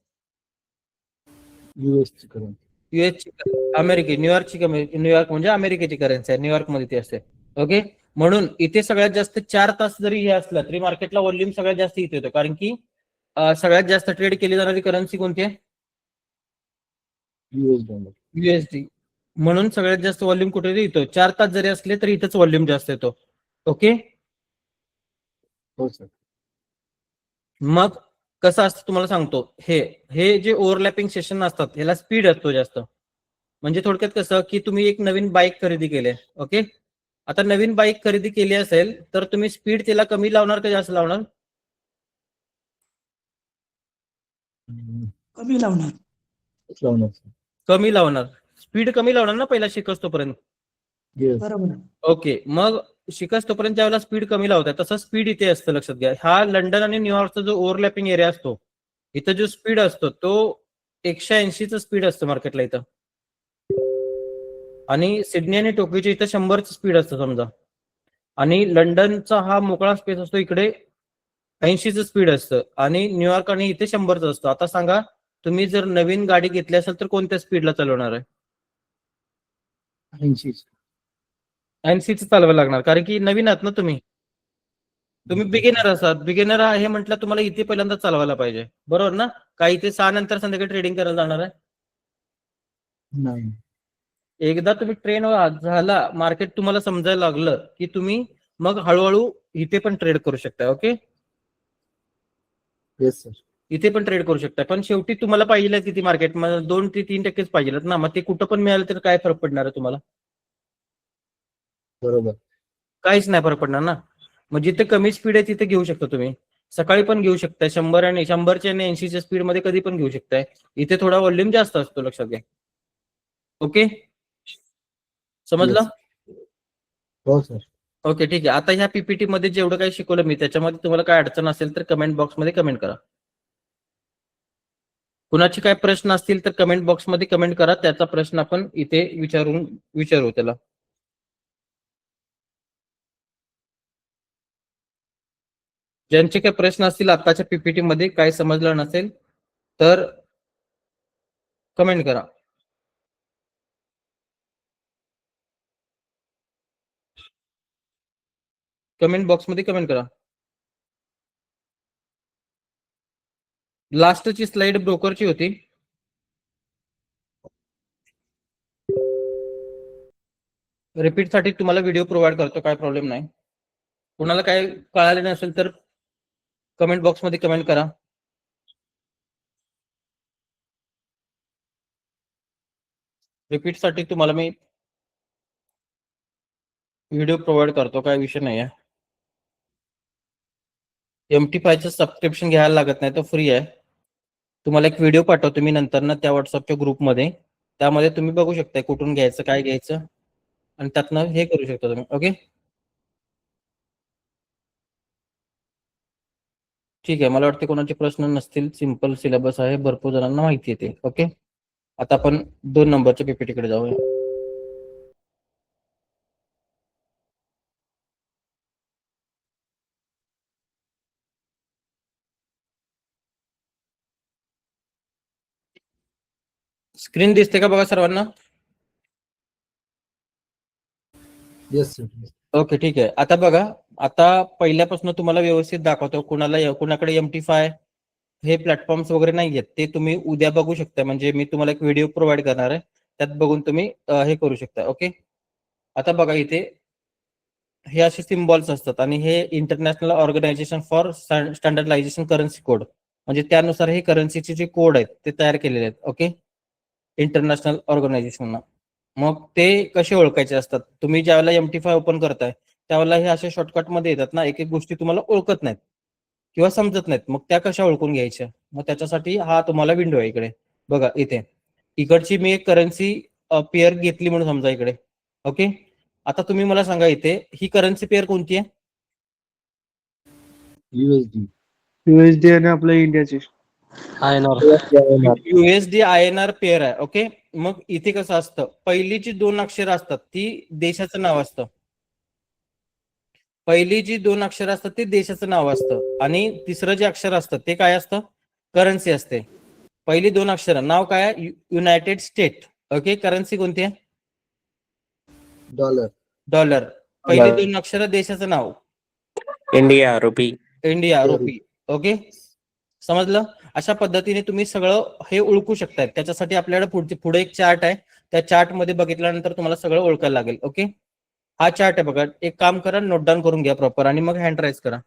युएसची करन्सी. युएसची, अमेरिकी, न्यूयॉर्क म्हणजे अमेरिकेची करन्सी आहे, न्यूयॉर्क मध्ये ती असते. ओके, म्हणून इथे सगळ्यात जास्त 4 तास जरी हे असलं तरी मार्केटला व्हॉल्यूम सगळ्यात जास्त इथे येतो. कारण की सगळ्यात जास्त ट्रेड केली जाणारी करन्सी कोणती आहे? US dollar. युएसडी. म्हणून सगळ्यात जास्त व्हॉल्यूम कुठे येतो? 4 तास जरी असले तरी इथेच व्हॉल्यूम जास्त येतो. ओके, हो सर. मग कसं असतं तुम्हाला सांगतो, हे जे ओव्हरलॅपिंग सेशन असतात ह्याला स्पीड असतो जास्त. म्हणजे थोडक्यात कसं की तुम्ही एक नवीन बाईक खरेदी केली. ओके, आता नवीन बाईक खरेदी केली असेल तर तुम्ही स्पीड त्याला कमी लावणार का जास्त लावणार? कमी लावणार. लावणार सर. कमी लावणार. स्पीड कमी लावणार ना पहिला शिकस्तोपर्यंत. येस. बरोबर. ओके, मग शिकस्तोपर्यंत ज्यावेळेला स्पीड कमी लावताय तसं स्पीड इथे असतं, लक्षात घ्या. हा लंडन आणि न्यूयॉर्कचा जो ओव्हरलॅपिंग एरिया असतो इथं जो स्पीड असतो तो 180चं स्पीड असतं मार्केटला इथं. आणि सिडनी आणि टोकियोच्या इथं 100चं स्पीड असतं समजा. आणि लंडनचा हा मोकळा स्पेस असतो, इकडे 80चं स्पीड असतं. आणि न्यूयॉर्क आणि इथे 100चं असतं. आता सांगा, तुम्ही जर नवीन गाडी घेतली असेल तर कोणत्या स्पीडला चालवणार आहे? 80. 80चं चालवायला लागणार, कारण की नवीन आहात ना तुम्ही बिगिनर असाल. बिगिनर आहे म्हटलं तुम्हाला इथे पहिल्यांदा चालवायला पाहिजे. बरोबर ना? का इथे 6 नंतर संध्याकाळी ट्रेडिंग करायला जाणार आहे? नाही. एकदा तुम्ही ट्रेन झाला, मार्केट तुम्हाला समजायला लागलं की तुम्ही मग हळूहळू इथे पण ट्रेड करू शकता. Okay, yes sir. इथे पण ट्रेड करू शकता, पण शेवटी तुम्हाला पाहिजे किती मार्केट, मग 2 ते 3% पाहिजे ना, मग ते कुठं पण मिळालं तर काय फरक पडणार आहे तुम्हाला? बरोबर. काहीच नाही फरक पडणार ना. मग जिथे कमी स्पीड आहे तिथे घेऊ शकता तुम्ही. सकाळी पण घेऊ शकताय, 100च्या आणि 80च्या स्पीड मध्ये कधी पण घेऊ शकताय. इथे थोडा व्हॉल्यूम जास्त असतो, लक्षात घ्या. ओके, समजलं? हो सर. ओके, ठीक आहे. आता ह्या पीपीटी मध्ये जेवढं काही शिकवलं मी, त्याच्यामध्ये तुम्हाला काय अडचण असेल तर कमेंट बॉक्समध्ये कमेंट करा. कुणाचे काय प्रश्न असतील तर कमेंट बॉक्समध्ये कमेंट करा, त्याचा प्रश्न आपण इथे विचारू त्याला. ज्यांचे काही प्रश्न असतील आताच्या पीपीटी मध्ये काय समजलं नसेल तर कमेंट करा. कमेंट बॉक्समध्ये कमेंट करा. लास्टची स्लाइड ब्रोकरची होती. रिपीट साठी तुम्हाला व्हिडिओ प्रोव्हाइड करतो, काय प्रॉब्लेम नाही. कुणाला काय कळाले नसेल तर कमेंट बॉक्समध्ये कमेंट करा. रिपीट साठी तुम्हाला मी व्हिडिओ प्रोव्हाइड करतो, काय विषय नाही आहे. MT5चं सबस्क्रिप्शन घ्यायला लागत नाही, तो फ्री आहे. तुम्हाला एक व्हिडिओ पाठवतो मी नंतर ना त्या व्हॉट्सअपच्या ग्रुपमध्ये, त्यामध्ये तुम्ही बघू शकता कुठून घ्यायचं, काय घ्यायचं, आणि त्यातनं हे करू शकता तुम्ही. ओके, ठीक आहे. मला वाटते कोणाचे प्रश्न नसतील, सिंपल सिलेबस आहे, भरपूर जणांना माहिती येते. ओके, आता आपण 2 नंबरच्या पीपीटी कडे जाऊया. स्क्रीन दिसते का बघा सर्वांना? Yes sir. ओके, ठीक आहे. आता बघा, आता पहिल्यापासून तुम्हाला व्यवस्थित दाखवतो. कुणाकडे MT5 हे प्लॅटफॉर्म्स वगैरे नाही आहेत, ते तुम्ही उद्या बघू शकता. म्हणजे मी तुम्हाला एक व्हिडिओ प्रोव्हाइड करणार आहे, त्यात बघून तुम्ही हे करू शकता. ओके, आता बघा इथे हे असे सिम्बॉल्स असतात आणि हे international organization for standardization currency code, म्हणजे त्यानुसार हे करन्सीचे जे कोड आहेत ते तयार केलेले आहेत. Okay, international organization. मग ते कसे ओळखायचे असतात? तुम्ही ज्यावेळेला MT5 ओपन करताय त्यावेळेला हे असे शॉर्टकट मध्ये येतात ना, एक एक गोष्टी तुम्हाला ओळखत नाहीत किंवा समजत नाहीत, मग त्या कशा ओळखून घ्यायच्या? मग त्याच्यासाठी हा तुम्हाला विंडो आहे इकडे बघा. इकडची मी एक करन्सी पेअर घेतली म्हणून समजा इकडे. ओके, आता तुम्ही मला सांगा इथे ही करन्सी पेअर कोणती आहे? USD. USD आणि आपल्या इंडियाची USD INR पेअर आहे. ओके, मग इथे कसं असतं, पहिली जी 2 अक्षर असतात ती देशाचं नाव असतं. पहिली जी 2 अक्षर असतात ते देशाचं नाव असतं, आणि तिसरं जे अक्षर असतं ते काय असतं? करन्सी असते. पहिली 2 अक्षर नाव काय आहे? United state. ओके, करन्सी कोणती आहे? डॉलर. डॉलर. पहिली 2 अक्षर देशाचं नाव India rupee. India rupee. Okay, समजलं? अशा पद्धतीने तुम्ही सगळं हे ओळखू शकताय. त्याच्यासाठी आपल्याकडे पुढे एक चार्ट आहे, त्या चार्ट मध्ये बघितल्यानंतर तुम्हाला सगळं ओळखायला लागेल. ओके, हा चार्ट आहे बघा. एक काम करा, नोट डाऊन करून घ्या प्रॉपर आणि मग हँड राईज करा.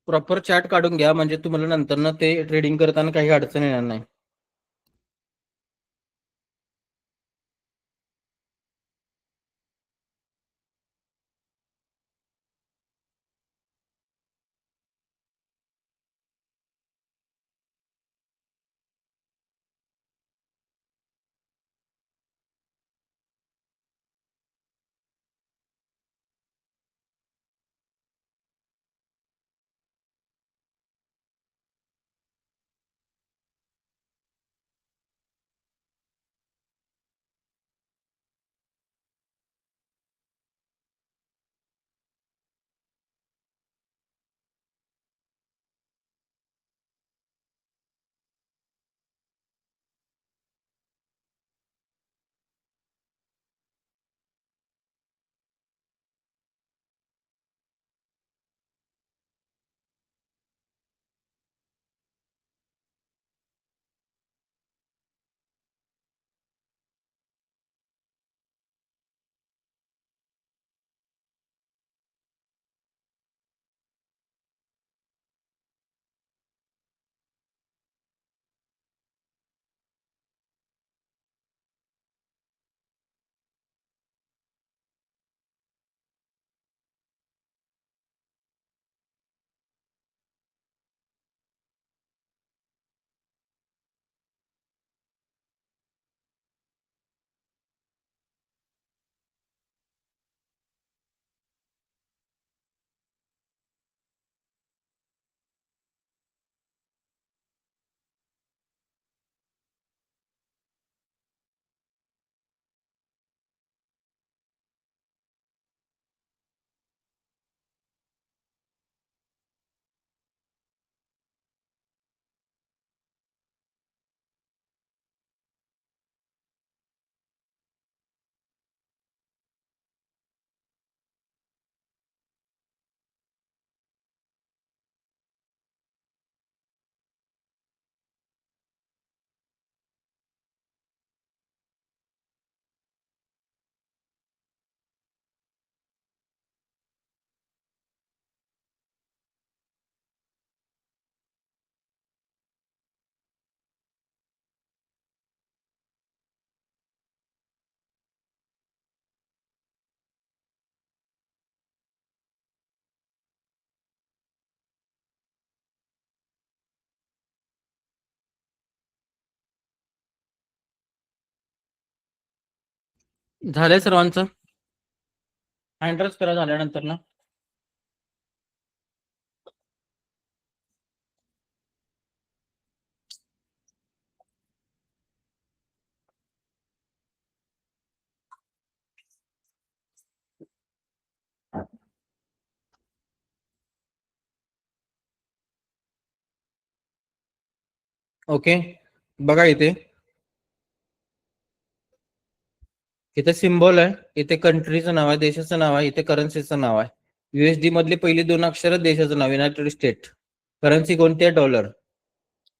प्रॉपर चार्ट काढून घ्या, म्हणजे तुम्हाला नंतर ना ते ट्रेडिंग करताना काही अडचण येणार नाही. झालंय सर्वांचं? हँडरच करा झाल्यानंतर ना. ओके, बघा इथे सिम्बॉल आहे, इथे कंट्रीचं नाव आहे, देशाचं नाव आहे, इथे करन्सीचं नाव आहे. युएसडी मधले पहिली 2 अक्षर देशाचं नाव, युनायटेड स्टेट. करन्सी कोणती आहे? डॉलर.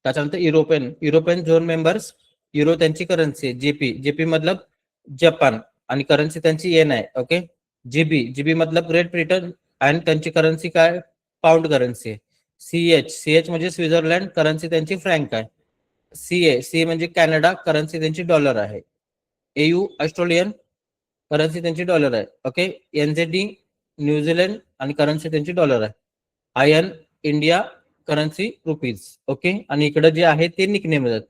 त्याच्यानंतर युरोपियन झोन मेंबर्स, युरो त्यांची करन्सी आहे. जेपी मतलब जपान आणि करन्सी त्यांची येन आहे. ओके. जीबी मतलब ग्रेट ब्रिटन आणि त्यांची करन्सी काय? पाऊंड करन्सी आहे. सीएच म्हणजे स्वित्झर्लंड, करन्सी त्यांची फ्रँक आहे. सीए म्हणजे कॅनडा, करन्सी त्यांची डॉलर आहे. एयू ऑस्ट्रेलियन, करन्सी त्यांची डॉलर आहे. ओके. एनझेडी न्यूझीलंड आणि करन्सी त्यांची डॉलर आहे. IN India, currency rupees. Okay. आणि इकडे जे आहे ते निकनेम आहेत.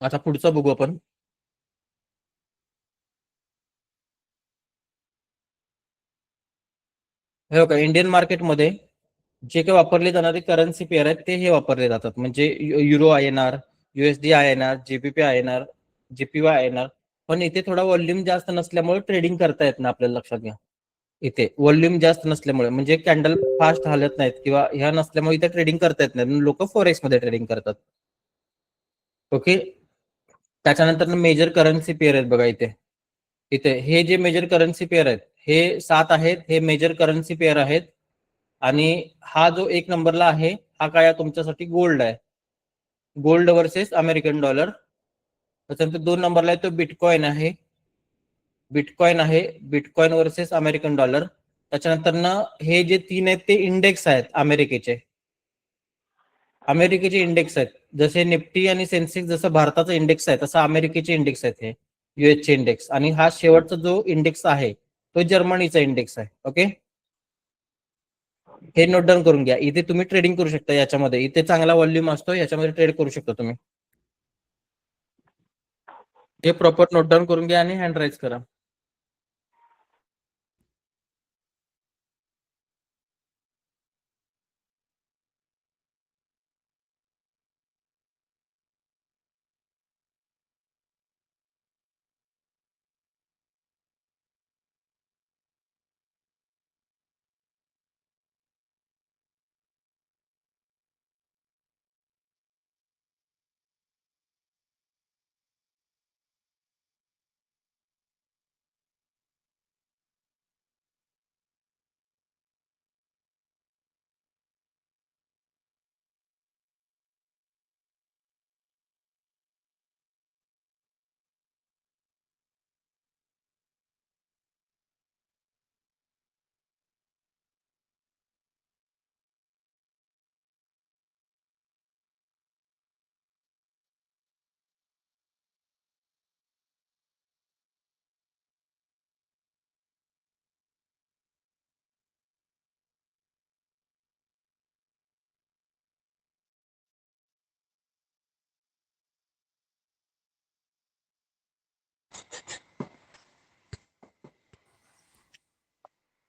आता पुढचा बघू आपण. हे बघा, इंडियन मार्केटमध्ये जे काही वापरले जाणारे करन्सी पेअर आहेत ते हे वापरले जातात. म्हणजे euro INR, USD INR, JPP INR, JPY INR. पण इथे थोडा व्हॉल्यूम जास्त नसल्यामुळे ट्रेडिंग करता येत ना, आपल्याला लक्षात घ्या. इथे व्हॉल्यूम जास्त नसल्यामुळे म्हणजे कॅन्डल फास्ट हलत नाहीत किंवा ह्या नसल्यामुळे इथे ट्रेडिंग करता येत नाही. लोक फॉरेक्स मध्ये ट्रेडिंग करतात. ओके. त्याच्यानंतर मेजर करन्सी पेअर आहेत बघा इथे हे जे मेजर करन्सी पेअर आहेत हे 7 आहेत. हे मेजर करन्सी पेअर आहेत. आणि हा जो 1 नंबरला आहे हा काय तुमच्यासाठी? गोल्ड आहे. Gold versus American dollar. त्याच्यानंतर 2 नंबरला आहे तो बिटकॉइन आहे. Bitcoin versus American dollar. त्याच्यानंतर ना हे जे 3 आहेत ते इंडेक्स आहेत अमेरिकेचे इंडेक्स आहेत. जसे निफ्टी आणि सेन्सेक्स जसं भारताचा इंडेक्स आहे तसं अमेरिकेचे इंडेक्स आहेत हे, युएसचे इंडेक्स. आणि हा शेवटचा जो इंडेक्स आहे तो जर्मनीचा इंडेक्स आहे. ओके. हे नोट डाऊन करून घ्या. इथे तुम्ही ट्रेडिंग करू शकता याच्यामध्ये. इथे चांगला व्हॉल्यूम असतो, याच्यामध्ये ट्रेड करू शकता तुम्ही. हे प्रॉपर नोट डाऊन करून घ्या आणि हँड राईज करा.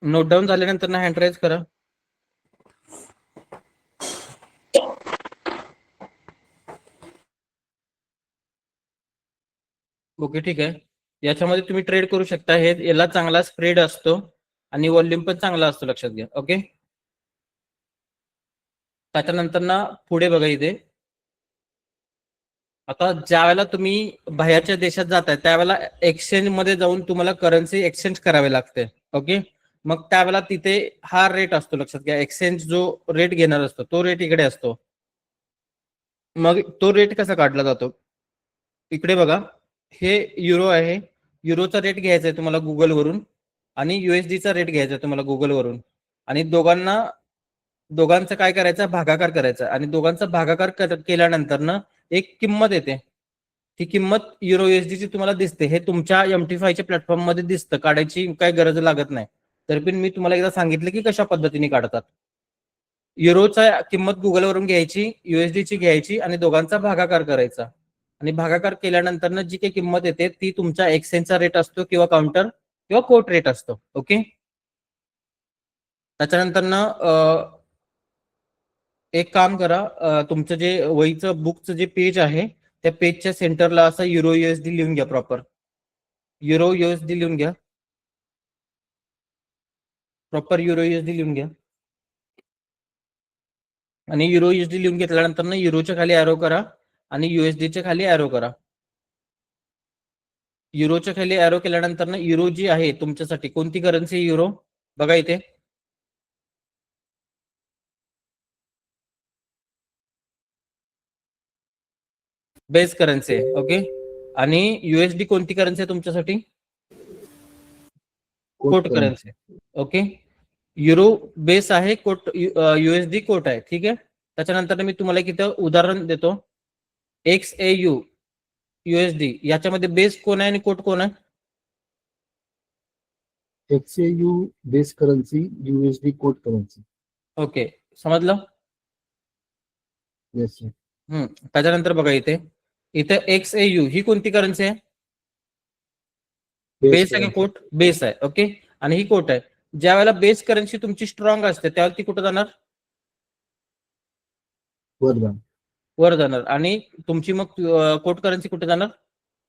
नोट डाऊन झाल्यानंतर ना हँड राईज करा. ओके, ठीक आहे. याच्यामध्ये तुम्ही ट्रेड करू शकता. हे याला चांगला स्प्रेड असतो आणि व्हॉल्यूम पण चांगला असतो, लक्षात घ्या. ओके. त्याच्यानंतर ना पुढे बघा इथे. आता ज्या वेळेला तुम्ही बाहेरच्या देशात जाताय त्यावेळेला एक्सचेंज मध्ये जाऊन तुम्हाला करन्सी एक्सचेंज करावे लागते. ओके. मग त्यावेळेला तिथे हा रेट असतो, लक्षात घ्या. एक्सचेंज जो रेट घेणार असतो तो रेट इकडे असतो. मग तो रेट कसा काढला जातो? इकडे बघा, हे युरो आहे. युरोचा रेट घ्यायचा आहे तुम्हाला गुगलवरून आणि युएसडीचा रेट घ्यायचा आहे तुम्हाला गुगलवरून. आणि दोघांचं काय करायचं? भागाकार करायचा. आणि दोघांचा भागाकार केल्यानंतर ना एक किंमत येते. ती किंमत युरो USD ची तुम्हाला दिसते. हे तुमच्या MT5 च्या प्लॅटफॉर्म मध्ये दिसतं. काढायची काही गरज लागत नाही. तरी पण मी तुम्हाला एकदा सांगितलं की कशा पद्धतीने काढतात. युरोचा किंमत गुगलवरून घ्यायची, USD ची घ्यायची आणि दोघांचा भागाकार करायचा. आणि भागाकार केल्यानंतर जी काही किंमत येते ती तुमचा एक्सचेंजचा रेट असतो किंवा काउंटर किंवा कोट रेट असतो. ओके. त्याच्यानंतर एक काम करा, तुमचं जे वहीचं बुकचं जे पेज आहे त्या पेजच्या सेंटरला असं युरो युएसडी लिहून घ्या. प्रॉपर युरो युएसडी लिहून घ्या. प्रॉपर युरो युएसडी लिहून घ्या. आणि युरो युएसडी लिहून घेतल्यानंतर युरोच्या खाली एरो करा आणि युएसडीच्या खाली एरो करा. युरोच्या खाली एरो केल्यानंतर युरो जी आहे तुमच्यासाठी कोणती करन्सी युरो बघा इथे. बेस करन्सी आहे. ओके. आणि युएसडी कोणती करन्सी आहे तुमच्यासाठी? Quote currency. Okay. Euro base आहे, कोट युएसडी कोट आहे. ठीक आहे. त्याच्यानंतर मी तुम्हाला एक इथं उदाहरण देतो. XAU USD याच्यामध्ये बेस कोण आहे आणि कोट कोण आहे? XAU base currency, USD quote currency. Okay, समजलं? येस. त्याच्यानंतर बघा इथे XAU ही कोणती करन्सी आहे? बेस आहे कोट? बेस आहे. ओके. आणि ही कोट आहे. ज्या वेळेला बेस करन्सी तुमची स्ट्रॉंग असते त्यावेळेला ती कुठे जाणार? वर जाणार. आणि तुमची मग कोट करन्सी कुठे जाणार?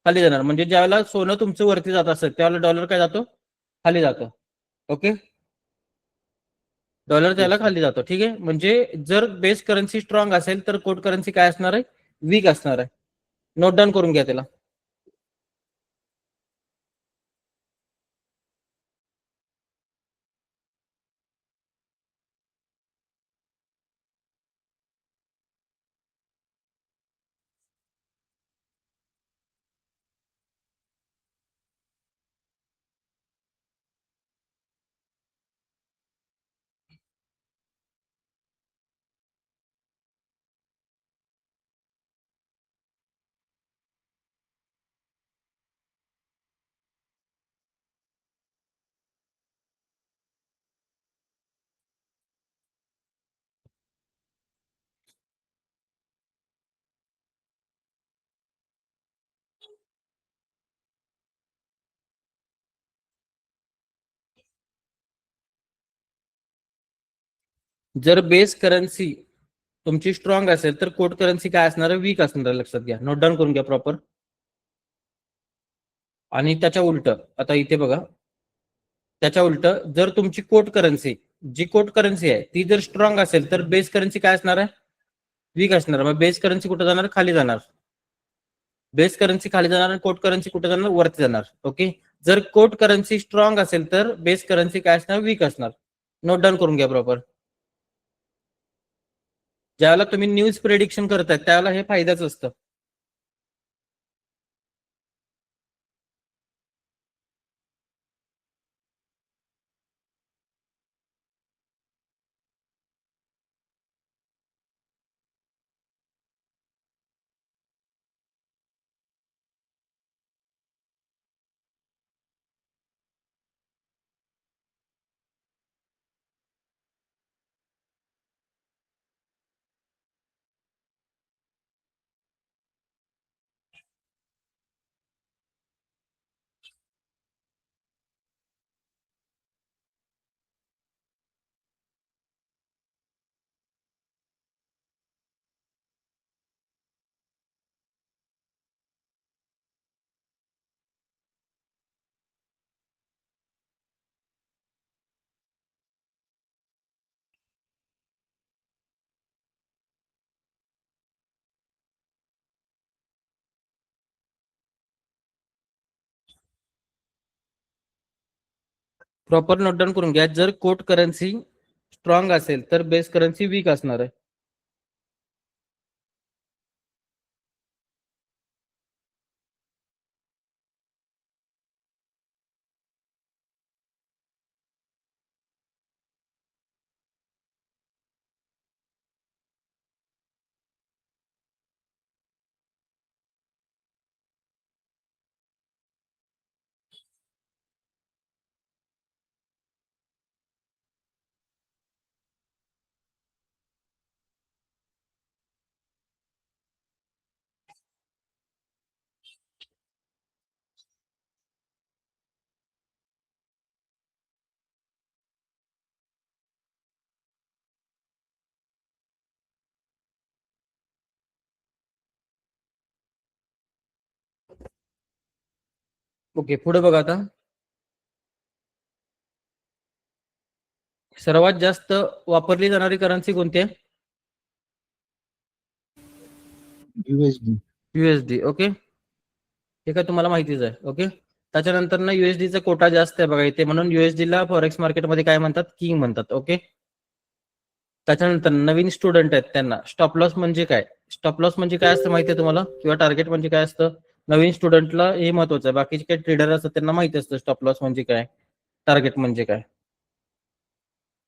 खाली जाणार. म्हणजे ज्यावेळेला सोनं तुमचं वरती जात असेल त्यावेळेला डॉलर काय जातो? खाली जातो. ओके. डॉलर त्याला खाली जातो. ठीक आहे. म्हणजे जर बेस करन्सी स्ट्रॉंग असेल तर कोट करन्सी काय असणार आहे? वीक असणार आहे. नोट डाऊन करून घ्या त्याला. जर बेस करन्सी तुमची स्ट्रॉंग असेल तर कोट करन्सी काय असणार आहे? वीक असणार आहे. लक्षात घ्या. नोट डाऊन करून घ्या प्रॉपर. आणि त्याच्या उलट आता इथे बघा, त्याच्या उलट जर तुमची कोट करन्सी जी कोट करन्सी आहे ती जर स्ट्रॉंग असेल तर बेस करन्सी काय असणार आहे? वीक असणार. मग बेस करन्सी कुठे जाणार? खाली जाणार. बेस करन्सी खाली जाणार आणि कोट करन्सी कुठे जाणार? वरती जाणार. ओके. जर कोट करन्सी स्ट्रॉंग असेल तर बेस करन्सी काय असणार? वीक असणार. नोट डाऊन करून घ्या प्रॉपर. ज्यावेळेला तुम्ही न्यूज प्रेडिक्शन करताय त्यावेळेला हे फायद्याचं असतं. प्रॉपर नोट डाऊन करून घ्या. जर कोट करन्सी स्ट्रॉंग असेल तर बेस करन्सी वीक असणार आहे. ओके, पुढे बघा आता. सर्वात जास्त वापरली जाणारी करन्सी कोणती आहे? USD. USD. ओके, हे काय तुम्हाला माहितीच आहे. ओके, त्याच्यानंतर ना USD चा कोटा जास्त आहे बघा इथे, म्हणून USD ला फॉरेक्स मार्केटमध्ये काय म्हणतात? किंग म्हणतात. ओके, त्याच्यानंतर नवीन स्टुडंट आहेत त्यांना स्टॉप लॉस म्हणजे काय? स्टॉप लॉस म्हणजे काय असतं माहिती आहे तुम्हाला, किंवा टार्गेट म्हणजे काय असतं? नवीन स्टुडंटला हे महत्वाचं आहे, बाकीचे काही ट्रेडर असतात त्यांना माहिती असतं स्टॉप लॉस म्हणजे काय, टार्गेट म्हणजे काय.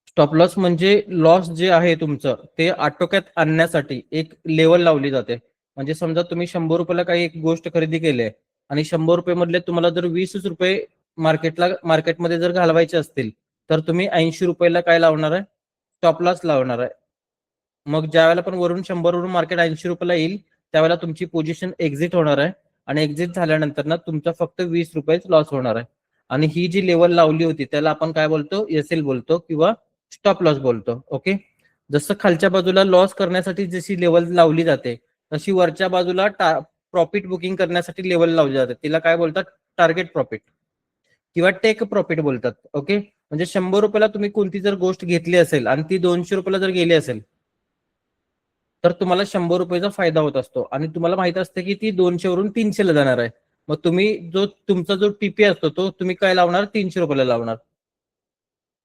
स्टॉप लॉस म्हणजे लॉस जे आहे तुमचं ते आटोक्यात आणण्यासाठी एक लेवल लावली जाते. म्हणजे समजा तुम्ही 100 रुपयाला काही एक गोष्ट खरेदी केली आहे आणि 100 रुपये मधले तुम्हाला जर 20 रुपये मार्केटमध्ये जर घालवायचे असतील, तर तुम्ही 80 रुपयाला काय लावणार आहे? स्टॉप लॉस लावणार आहे. मग ज्या वेळेला पण वरून 100 वरून मार्केट 80 रुपयाला येईल, त्यावेळेला तुमची पोझिशन एक्झिट होणार आहे आणि एक्झिट झाल्यानंतर ना तुमचा फक्त 20 रुपयेच लॉस होणार आहे. आणि ही जी लेवल लावली होती त्याला आपण काय बोलतो? SL बोलतो किंवा स्टॉप लॉस बोलतो. ओके, जसं खालच्या बाजूला लॉस करण्यासाठी जशी लेवल लावली जाते, तशी वरच्या बाजूला प्रॉफिट बुकिंग करण्यासाठी लेवल लावली जाते. तिला काय बोलतात? टार्गेट प्रॉफिट किंवा टेक प्रॉफिट बोलतात. ओके, म्हणजे 100 रुपयाला तुम्ही कोणती जर गोष्ट घेतली असेल आणि ती 200 रुपयाला जर गेली असेल, तर तुम्हाला 100 रुपयाचा फायदा होत असतो आणि तुम्हाला माहित असतं की ती 200 वरून 300 ला जाणार आहे. मग तुम्ही तुमचा जो टीपी असतो तो तुम्ही काय लावणार? 300 रुपयाला लावणार.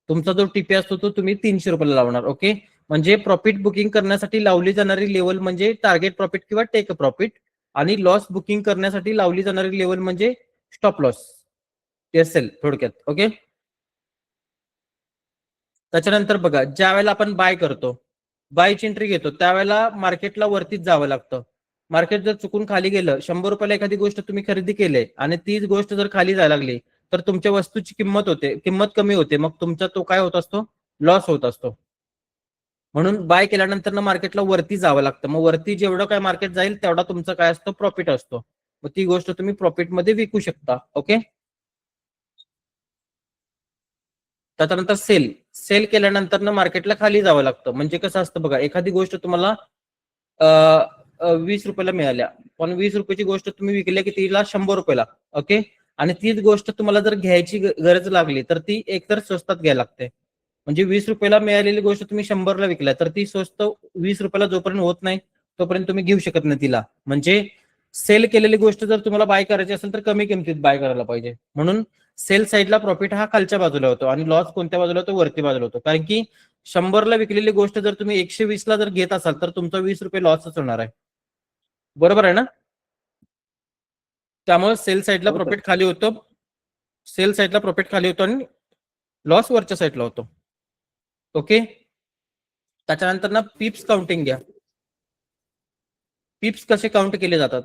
तुमचा जो टीपी असतो तो तुम्ही 300 रुपयाला लावणार. ओके, म्हणजे प्रॉफिट बुकिंग करण्यासाठी लावली जाणारी लेवल म्हणजे टार्गेट प्रॉफिट किंवा टेक प्रॉफिट, आणि लॉस बुकिंग करण्यासाठी लावली जाणारी लेवल म्हणजे स्टॉप लॉस, SL थोडक्यात. ओके, त्याच्यानंतर बघा, ज्या वेळेला आपण बाय करतो, बायची एंट्री घेतो, त्यावेळेला मार्केटला वरतीच जावं लागतं. मार्केट जर चुकून खाली गेलं, 100 रुपयाला एखादी गोष्ट तुम्ही खरेदी केली आणि तीच गोष्ट जर खाली जायला लागली, तर तुमच्या वस्तूची किंमत कमी होते, मग तुमचा तो काय होत असतो? लॉस होत असतो. म्हणून बाय केल्यानंतर ना मार्केटला वरती जावं लागतं. मग वरती जेवढं काय मार्केट जाईल तेवढा तुमचा काय असतो? प्रॉफिट असतो. मग ती गोष्ट तुम्ही प्रॉफिटमध्ये विकू शकता. ओके, त्याच्यानंतर सेल केल्यानंतर ना मार्केटला खाली जावं लागतं. म्हणजे कसं असतं बघा, एखादी गोष्ट तुम्हाला 20 रुपयाला मिळाल्या, पण 20 रुपयाची गोष्ट तुम्ही विकल्या की तिला 100 रुपयाला. ओके, आणि तीच गोष्ट तुम्हाला जर घ्यायची गरज लागली तर ती एकतर स्वस्तात घ्यायला लागते. म्हणजे 20 रुपयाला मिळालेली गोष्ट तुम्ही 100 ला विकल्या, तर ती स्वस्त 20 रुपयाला जोपर्यंत होत नाही तोपर्यंत तुम्ही घेऊ शकत नाही तिला. म्हणजे सेल केलेली गोष्ट जर तुम्हाला बाय करायची असेल तर कमी किमतीत बाय करायला पाहिजे. म्हणून सेल साईडला प्रॉफिट हा खालच्या बाजूला होतो आणि लॉस कोणत्या बाजूला होतो? वरती बाजूला होतो. कारण की 100 ला विकलेली गोष्ट जर तुम्ही 120 ला जर घेत असाल तर तुमचा 20 रुपये लॉसच होणार आहे. बरोबर आहे ना? त्यामुळे सेल साईडला प्रॉफिट खाली होतो, सेल साईडला प्रॉफिट खाली होतो आणि लॉस वरच्या साईडला होतो. ओके, त्याच्यानंतर ना पिप्स काउंटिंग घ्या. पिप्स कसे काउंट केले जातात?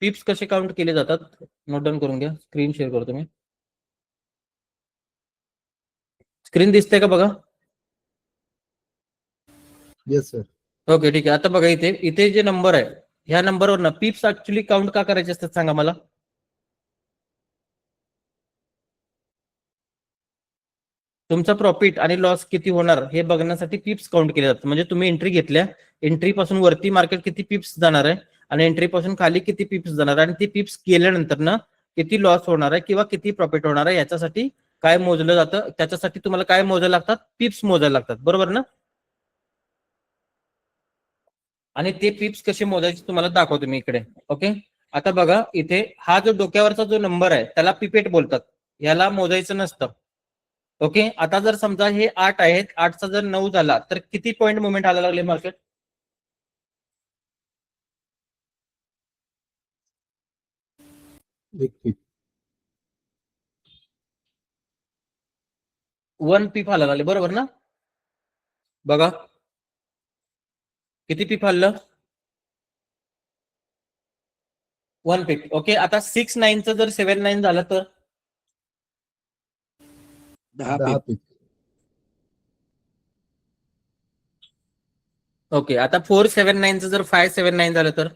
पिप्स कसे काउंट केले जातात? नोट डाऊन करून घ्या. स्क्रीन शेअर करतो मी. स्क्रीन दिसते का बघा? Yes sir. ओके, ठीक आहे. आता बघा, इथे जे नंबर आहे, ह्या नंबरवर ना पिप्स ऍक्च्युली काउंट का करायचे असतात सांगा मला? तुमचा प्रॉफिट आणि लॉस किती होणार हे बघण्यासाठी पिप्स काउंट केले जातात. म्हणजे तुम्ही एंट्री घेतल्या, एंट्री पासून वरती मार्केट किती पिप्स जाणार आहे आणि एंट्री पासून खाली किती पिप्स जाणार आहे, आणि ती पिप्स गेल्यानंतर ना किती लॉस होणार आहे किंवा किती प्रॉफिट होणार आहे, याच्यासाठी काय मोजलं जातं? त्याच्यासाठी तुम्हाला काय मोजायला लागतात? पिप्स मोजायला लागतात. बरोबर ना? आणि ते पिप्स कसे मोजायचे तुम्हाला दाखवतो मी इकडे. ओके, आता बघा, इथे हा जो डोक्यावरचा जो नंबर आहे त्याला पिपेट बोलतात. याला मोजायचं नसतं. ओके, आता जर समजा हे 8 आहेत, 8चा जर 9 झाला तर किती पॉईंट मुवमेंट आला लागले मार्केट? एक पीप. 1 पीप आला लागले. बरोबर ना? बघा किती पीप आलं? 1 पीप. ओके, आता 6-9चं जर 7-9 झालं तर 10 पीप. ओके, आता 4-7-9चं जर 5-7-9 झालं तर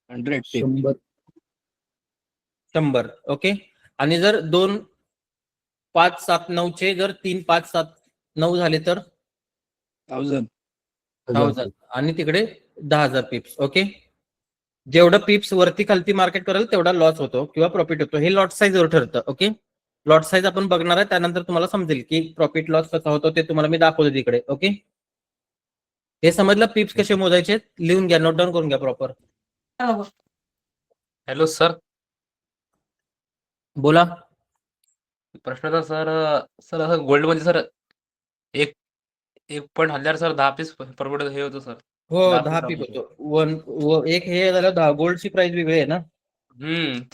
100 100. 100. ओके, आणि जर 2-5-7-9चे जर 3-5-7-9 झाले तर 1000 1000, आणि तिकडे 10,000 पिप्स. ओके, जेवढं पिप्स वरती खालती मार्केट करेल तेवढा लॉस होतो किंवा प्रॉफिट होतो. हे लॉट साईजवर ठरतं. ओके, लॉट साईज आपण बघणार आहे, त्यानंतर तुम्हाला समजेल की प्रॉफिट लॉस कसा होतो ते तुम्हाला मी दाखवतो तिकडे. ओके, हे समजलं पिप्स कसे मोजायचे, लिहून घ्या, नोट डाऊन करून घ्या प्रॉपर. हॅलो सर, बोला. प्रश्न होता सर. सर असं गोल्ड मध्ये सर एक एक पॉईंट हल्ल्यावर सर 10 पीस परवडत हे होतं सर. हो, 10 10 पीप होतो. एक हे झालं 10. गोल्डची प्राइस वेगळी आहे ना.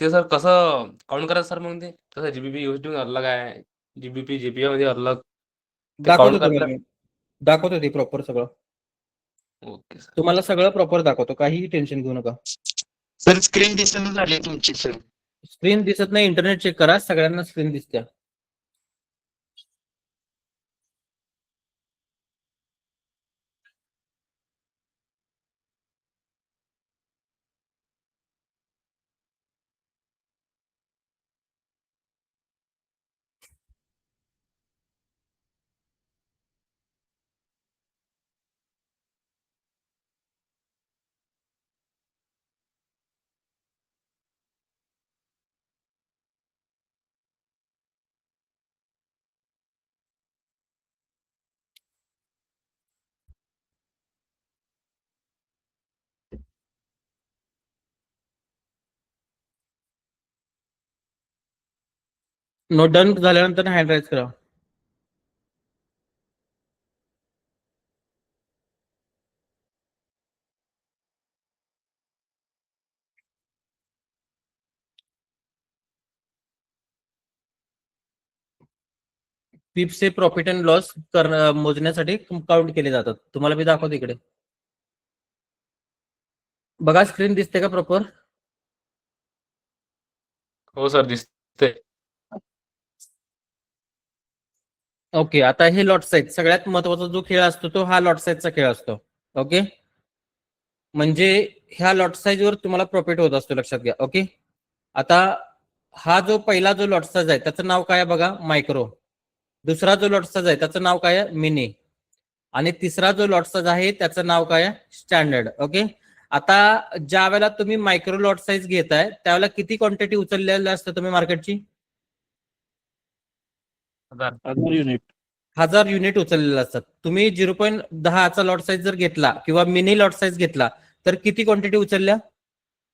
ते सर कसं काउंट करायचं सर? मग ते तसं जीबीपी यूएसडी अलग आहे, जीबीपी जेपीआय मध्ये अलग. ते दाखवतो काउंट तुम्हाला करायला. मी, दाखवतो ते प्रॉपर सगळं. Okay sir. तुम्हाला सगळं प्रॉपर दाखवतो, काहीही टेन्शन घेऊ नका. सर स्क्रीन दिसत झाली तुमची सर. स्क्रीन दिसत नाही, इंटरनेट चेक करा, सगळ्यांना स्क्रीन दिसते. नोट डन झाल्यानंतर हँड राईज करा. पिप्सचे प्रॉफिट अँड लॉस मोजण्यासाठी काउंट केले जातात. तुम्हाला मी दाखवतो इकडे. बघा, स्क्रीन दिसते का प्रॉपर? हो सर, दिसते. ओके, आता हे लॉट साईज सगळ्यात महत्वाचा जो खेळ असतो तो हा लॉट साईजचा खेळ असतो. ओके, म्हणजे ह्या लॉट साईजवर तुम्हाला प्रॉफिट होत असतो, लक्षात घ्या. ओके, आता हा जो पहिला जो लॉट साईज आहे त्याचं नाव काय आहे बघा, मायक्रो. दुसरा जो लॉट साईज आहे त्याचं नाव काय आहे, मिनी. आणि तिसरा जो लॉट साईज आहे त्याचं नाव काय आहे, स्टँडर्ड. ओके, आता ज्या वेळेला तुम्ही मायक्रो लॉट साईज घेताय त्यावेळेला किती क्वांटिटी उचललेल्या असतं तुम्ही मार्केटची? 1000 युनिट. 1000 युनिट उचललेले असतात. तुम्ही 0.10चा लॉट साईज जर घेतला किंवा मिनी लॉट साईज घेतला तर किती क्वांटिटी उचलल्या?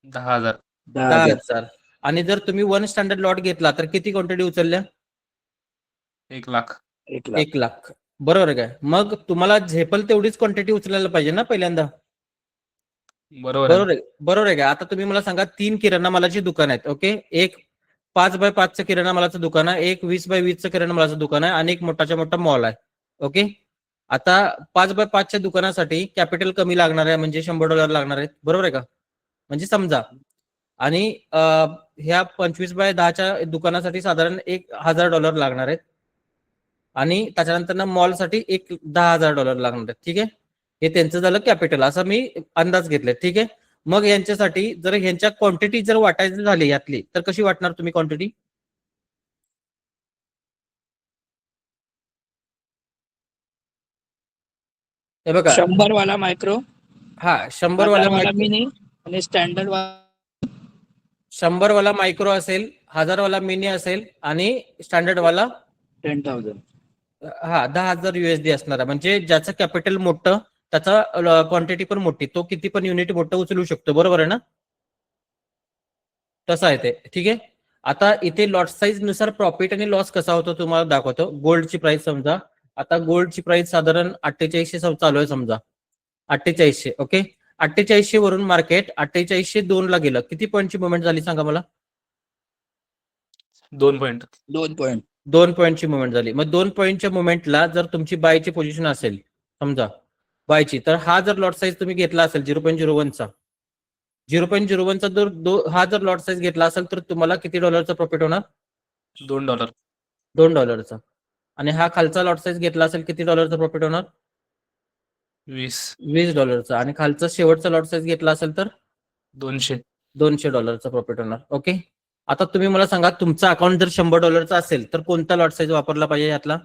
10,000. 10,000. आणि जर तुम्ही 1 स्टँडर्ड लॉट घेतला तर किती क्वांटिटी उचलल्या? 1,00,000. 1 लाख. बरोबर आहे काय? मग तुम्हाला झेपल तेवढीच क्वांटिटी उचलायला पाहिजे ना पहिल्यांदा. बरोबर आहे. बरोबर आहे का? आता तुम्ही मला सांगा, 3 किराणा मालाची दुकान आहेत. ओके, एक 5x5चं किराणा मालाचं दुकान आहे, एक 20x20चं किराणा मालाचं दुकान आहे आणि एक मोठाच्या मोठा मॉल आहे. ओके, आता 5x5च्या दुकानासाठी कॅपिटल कमी लागणार आहे, म्हणजे $100 लागणार आहेत. बरोबर आहे का? म्हणजे समजा, आणि ह्या 25x10च्या दुकानासाठी साधारण $1,000 लागणार आहेत आणि त्याच्यानंतर मॉलसाठी $10,000 लागणार आहेत. ठीक आहे, हे त्यांचं झालं कॅपिटल, असं मी अंदाज घेतले. ठीक आहे, मग यांच्यासाठी जर ह्यांच्या क्वांटिटी जर वाटायची झाली यातली तर कशी वाटणार तुम्ही क्वांटिटी? हे बघा, 100 वाला मायक्रो, हा 100 वाला मिनी आणि स्टँडर्ड वाला 100 वाला मायक्रो असेल, 1000 वाला मिनी असेल आणि स्टँडर्ड वाला 10,000. हा $10,000 USD असणार आहे. म्हणजे ज्याचं कॅपिटल मोठं त्याचा क्वांटिटी पण मोठी, तो किती पण युनिट मोठं उचलू शकतो. बरोबर आहे ना? तसं आहे ते. ठीक आहे, आता इथे लॉट साईज नुसार प्रॉफिट आणि लॉस कसा होतो तुम्हाला दाखवतो. गोल्डची प्राइस समजा, आता गोल्डची प्राइस साधारण 4800 चालू आहे समजा, 4800. ओके, 4800 वरून मार्केट 4802 ला गेलं. किती पॉईंटची मुवमेंट झाली सांगा मला? 2 पॉईंट. 2 पॉईंटची मुवमेंट झाली. मग 2 पॉईंटच्या मुवमेंटला जर तुमची बायची पोझिशन असेल समजा बायची, तर हा जर लॉट साईज तुम्ही घेतला असेल 0.01चा, 0.01चा हा जर लॉट साईज घेतला असेल तर तुम्हाला किती डॉलरचा प्रॉफिट होणार? $2. $2. आणि हा खालचा लॉट साईज घेतला असेल किती डॉलरचा प्रॉफिट होणार? 20. आणि खालचा शेवटचा लॉट साईज घेतला असेल तर 200. प्रॉफिट होणार. ओके, आता तुम्ही मला सांगा, तुमचा अकाउंट जर $100 असेल तर कोणता लॉट साईज वापरला पाहिजे यातला?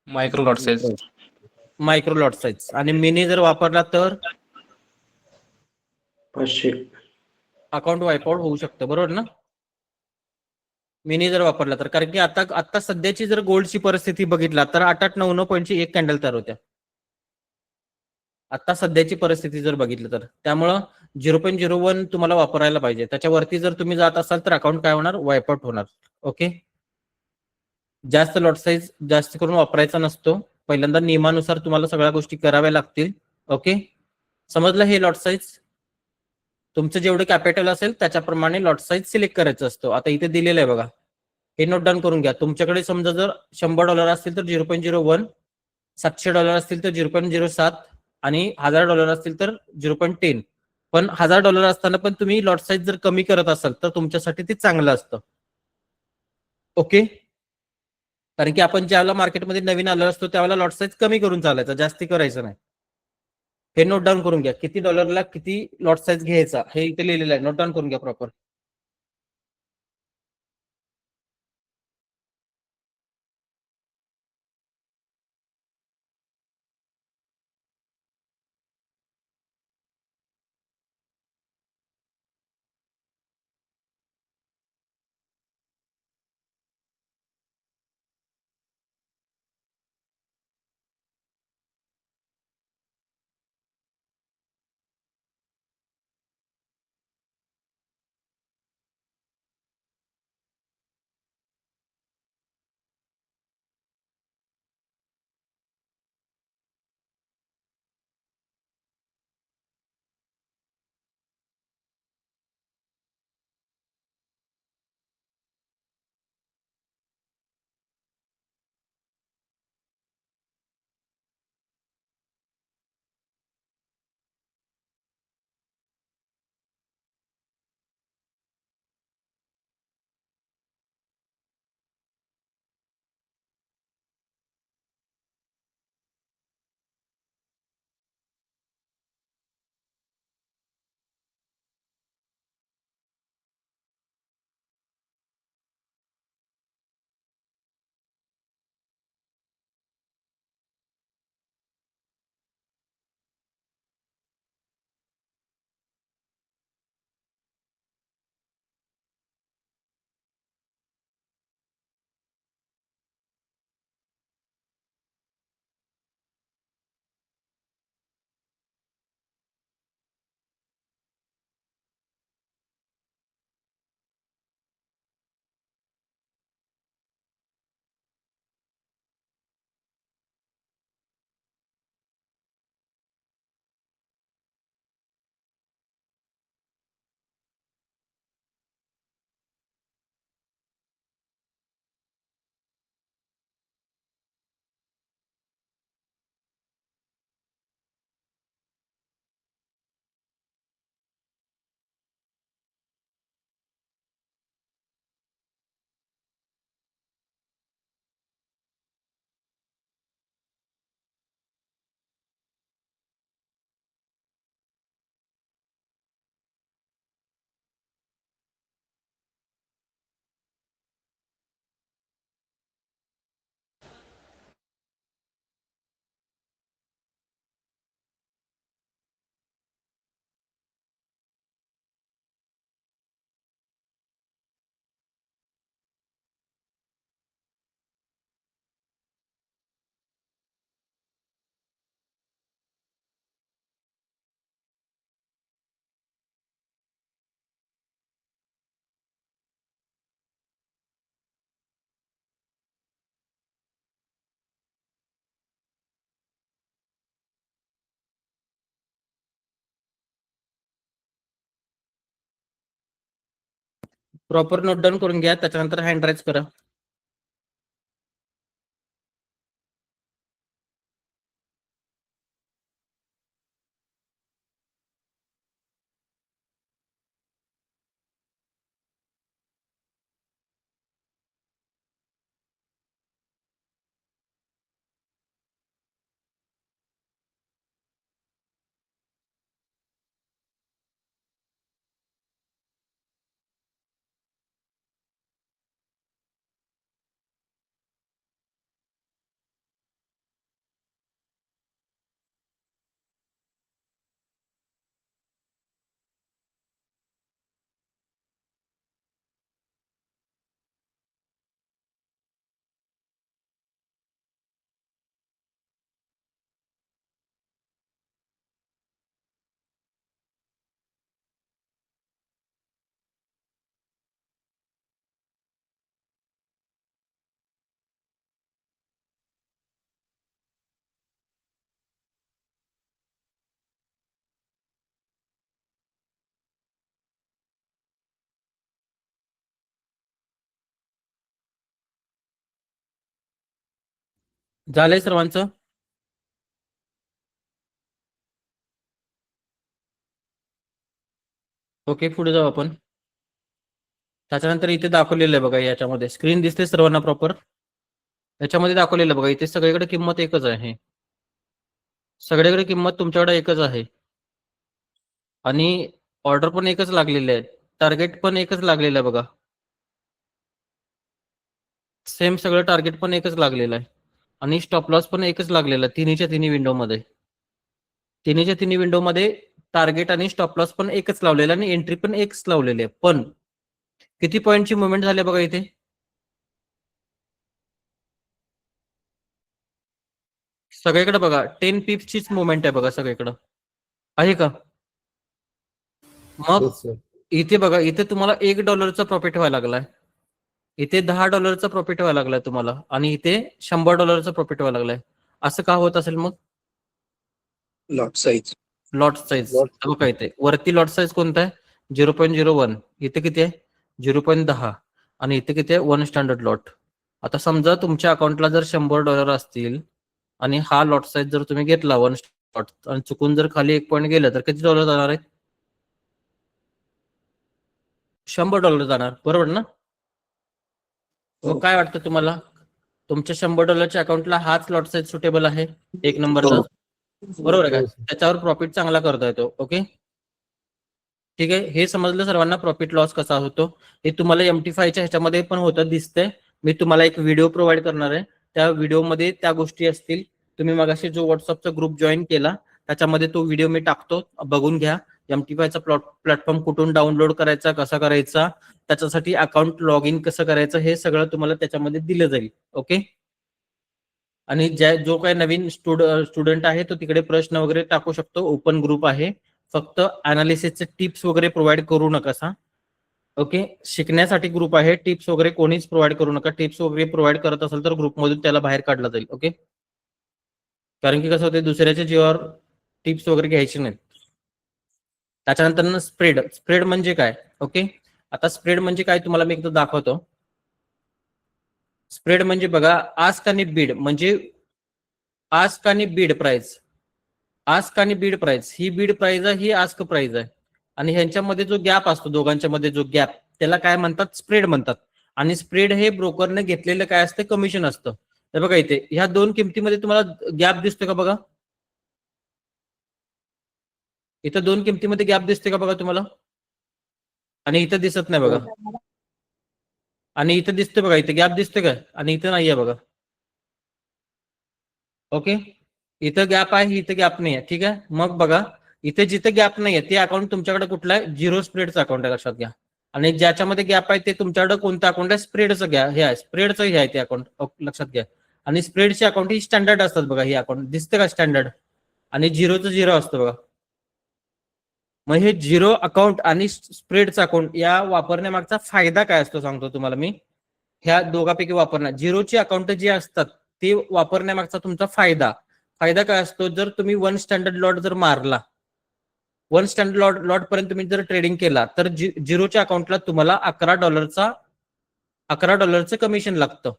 Micro lot size. Micro lot size. आणि मिनी जर वापरला तर अकाउंट वाईपआउट होऊ शकतं, बरोबर ना? मिनी जर वापरला तर, कारण की आता सध्याची जर गोल्डची परिस्थिती बघितला तर 8-8-9-9 पॉईंटची एक कॅन्डल तयार होत्या. आता सध्याची परिस्थिती जर बघितलं तर, त्यामुळं 0.01 तुम्हाला वापरायला पाहिजे. त्याच्यावरती जर तुम्ही जात असाल तर अकाउंट काय होणार, वाईपआउट होणार. ओके, जास्त लॉट साईज जास्त करून वापरायचा नसतो. पहिल्यांदा नियमानुसार तुम्हाला सगळ्या गोष्टी कराव्या लागतील. ओके, समजलं हे लॉट साईज? तुमचं जेवढं कॅपिटल असेल त्याच्याप्रमाणे लॉट साईज सिलेक्ट करायचं असतो. आता इथे दिलेलं आहे बघा, हे नोट डाऊन करून घ्या. तुमच्याकडे समजा जर $100 असतील तर 0.01, $700 असतील तर 0.07 आणि $1000 असतील तर 0.10. पण $1000 असताना पण तुम्ही लॉट साईज जर कमी करत असाल तर तुमच्यासाठी ते चांगलं असतं. ओके, कारण की आपण ज्यावेळेला मार्केटमध्ये नवीन आलो असतो त्यावेळेला लॉट साईज कमी करून चालायचं, जास्ती करायचं नाही. हे नोट डाऊन करून घ्या, किती डॉलरला किती लॉट साईज घ्यायचा हे इथे लिहिलेलं आहे, नोट डाऊन करून घ्या प्रॉपर. प्रॉपर नोट डाऊन करून घ्या, त्याच्यानंतर हँड राईज करा. झालंय सर्वांचं? ओके, पुढे जाऊ आपण. त्याच्यानंतर इथे दाखवलेलं आहे बघा, याच्यामध्ये स्क्रीन दिसते सर्वांना प्रॉपर. याच्यामध्ये दाखवलेलं बघा, इथे सगळीकडे किंमत एकच आहे. सगळीकडे किंमत तुमच्याकडे एकच आहे आणि ऑर्डर पण एकच लागलेले आहे. टार्गेट पण एकच लागलेलं आहे बघा. सेम सगळं टार्गेट पण एकच लागलेलं आहे आणि स्टॉप लॉस पण एकच लागलेला आहे तिन्हीच्या तिन्ही विंडोमध्ये. तिन्हीच्या तिन्ही विंडोमध्ये टार्गेट आणि स्टॉप लॉस पण एकच लावलेला आणि एंट्री पण एकच लावलेली आहे. पण किती पॉईंटची मुवमेंट झाली बघा इथे? सगळीकडे बघा 10 पिप्सचीच मुवमेंट आहे बघा सगळीकडे. आहे का? मग Yes, sir. इथे बघा, इथे तुम्हाला $1 प्रॉफिट व्हायला लागलाय. इथे $10 प्रॉफिट व्हायला लागलाय तुम्हाला आणि इथे $100 प्रॉफिट व्हायला लागलाय. असं का होत असेल मग? Lot size. Lot size Lot. बघा, इथे वरती लॉट साईज कोणता आहे? 0.01. इथे किती आहे? 0.10 आणि इथे किती आहे? 1 स्टँडर्ड लॉट. आता समजा तुमच्या अकाउंटला जर $100 असतील आणि हा लॉट साईज जर तुम्ही घेतला 1 लॉट आणि चुकून जर खाली 1 पॉईंट गेलं तर किती डॉलर जाणार आहेत? $100 जाणार, बरोबर ना? मग काय वाटतं तुम्हाला, तुमच्या $100 अकाउंटला हाच लॉट साईज सुटेबल आहे? 1 नंबरचा, बरोबर आहे का? हो, sir. त्याच्यावर प्रॉफिट चांगला करता येतो. ओके, ठीक आहे. हे समजलं सर्वांना प्रॉफिट लॉस कसा होतो. हे तुम्हाला MT5च्या ह्याच्यामध्ये पण होतं दिसतंय. मी तुम्हाला एक व्हिडिओ प्रोव्हाइड करणार आहे, त्या व्हिडिओमध्ये त्या गोष्टी असतील. तुम्ही मगाशी जो व्हॉट्सअपचा ग्रुप जॉईन केला त्याच्यामध्ये तो व्हिडिओ मी टाकतो, बघून घ्या. MT5चा प्लॅटफॉर्म कुठून डाउनलोड करायचा, कसा करायचा, त्याच्यासाठी अकाउंट लॉग इन कसं करायचं, हे सगळं तुम्हाला त्याच्यामध्ये दिलं जाईल. ओके, आणि जो काही नवीन स्टुडंट आहे तो तिकडे प्रश्न वगैरे टाकू शकतो. ओपन ग्रुप आहे, फक्त अनालिसिसचे टिप्स वगैरे प्रोव्हाइड करू नका. ओके, शिकण्यासाठी ग्रुप आहे, टिप्स वगैरे कोणीच प्रोव्हाइड करू नका. टिप्स वगैरे प्रोव्हाइड करत असेल तर ग्रुपमधून त्याला बाहेर काढला जाईल. ओके, कारण की कसं होतं, दुसऱ्याच्या जीवावर टिप्स वगैरे घ्यायची नाहीत. त्याच्यानंतर स्प्रेड. स्प्रेड म्हणजे काय? ओके, आता स्प्रेड म्हणजे काय तुम्हाला मी एकदा दाखवतो. स्प्रेड म्हणजे बघा, आस्क आणि बीड, म्हणजे आस्क आणि बीड प्राइस. आस्क आणि बीड प्राइस, ही बीड प्राइस आहे, ही आस्क प्राइस आहे. आणि ह्यांच्यामध्ये जो गॅप असतो, दोघांच्या मध्ये जो गॅप, त्याला काय म्हणतात? स्प्रेड म्हणतात. आणि स्प्रेड हे ब्रोकरने घेतलेलं काय असतं? कमिशन असतं. तर बघा इथे ह्या दोन किमतीमध्ये तुम्हाला गॅप दिसतोय का बघा? इथं दोन किमतीमध्ये गॅप दिसतोय का बघा तुम्हाला? आणि इथं दिसत नाही बघा. आणि इथं दिसतोय बघा, इथे गॅप दिसतोय का? आणि इथं नाहीये बघा. ओके, इथं गॅप आहे, इथं गॅप नाही आहे. ठीक आहे, मग बघा इथे जिथं गॅप नाहीये ते अकाउंट तुमच्याकडे कुठलं आहे? झिरो स्प्रेडचं अकाउंट आहे, लक्षात घ्या. आणि ज्याच्यामध्ये गॅप आहे ते तुमच्याकडे कोणतं अकाउंट आहे? स्प्रेडचं घ्या, हे आहे स्प्रेडचं, हे आहे ते अकाउंट, लक्षात घ्या. आणि स्प्रेडचे अकाउंट ही स्टँडर्ड असतात बघा. ही अकाउंट दिसतं का स्टँडर्ड? आणि झिरोचं झिरो असतं बघा. मग हे झिरो अकाउंट आणि स्प्रेडचं अकाउंट या वापरण्यामागचा फायदा काय असतो सांगतो तुम्हाला मी. ह्या दोघांपैकी वापरणार झिरोची अकाउंट जी असतात ते वापरण्यामागचा तुमचा फायदा काय असतो? जर तुम्ही 1 स्टँडर्ड लॉट जर मारला, 1 स्टँडर्ड लॉट पर्यंत तुम्ही जर ट्रेडिंग केला तर झिरोच्या अकाउंटला तुम्हाला $11 कमिशन लागतं.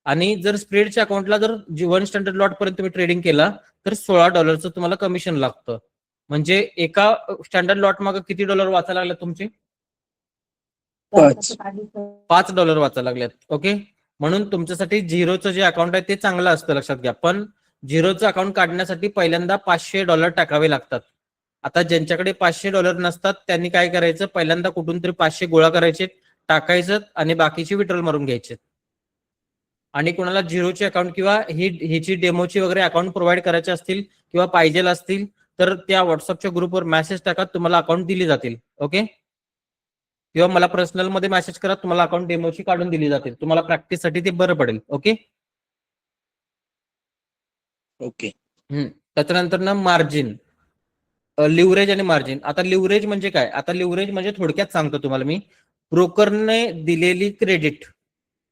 आणि जर स्प्रेडच्या अकाउंटला जर 1 स्टँडर्ड लॉट पर्यंत तुम्ही ट्रेडिंग केला तर $16 तुम्हाला कमिशन लागतं. म्हणजे एका स्टँडर्ड लॉट मागे किती डॉलर वाचायला लागले तुमचे? $5 वाचायला लागलेत. ओके, म्हणून तुमच्यासाठी झिरोचं जे अकाउंट आहे ते चांगलं असतं, लक्षात घ्या. पण झिरोचं अकाउंट काढण्यासाठी पहिल्यांदा $500 टाकावे लागतात. आता ज्यांच्याकडे $500 नसतात त्यांनी काय करायचं? पहिल्यांदा कुठून तरी 500 गोळा करायचे, टाकायचं आणि बाकीचे विड्रॉल मारून घ्यायचे. आणि कोणाला झिरोचे अकाउंट किंवा हिची डेमोची वगैरे अकाउंट प्रोव्हाइड करायचे असतील किंवा पाहिजे असतील तर त्या व्हॉट्सअपच्या ग्रुपवर मेसेज टाका, तुम्हाला अकाउंट दिली जातील. ओके, किंवा मला पर्सनल मध्ये मेसेज करा, तुम्हाला अकाउंट डेमोची काढून दिली जातील. तुम्हाला प्रॅक्टिससाठी ते बरं पडेल. Okay okay. त्याच्यानंतर ना मार्जिन, लिव्हरेज आणि मार्जिन. आता लिव्हरेज म्हणजे काय? आता लिव्हरेज म्हणजे थोडक्यात सांगतो तुम्हाला मी, ब्रोकरने दिलेली क्रेडिट.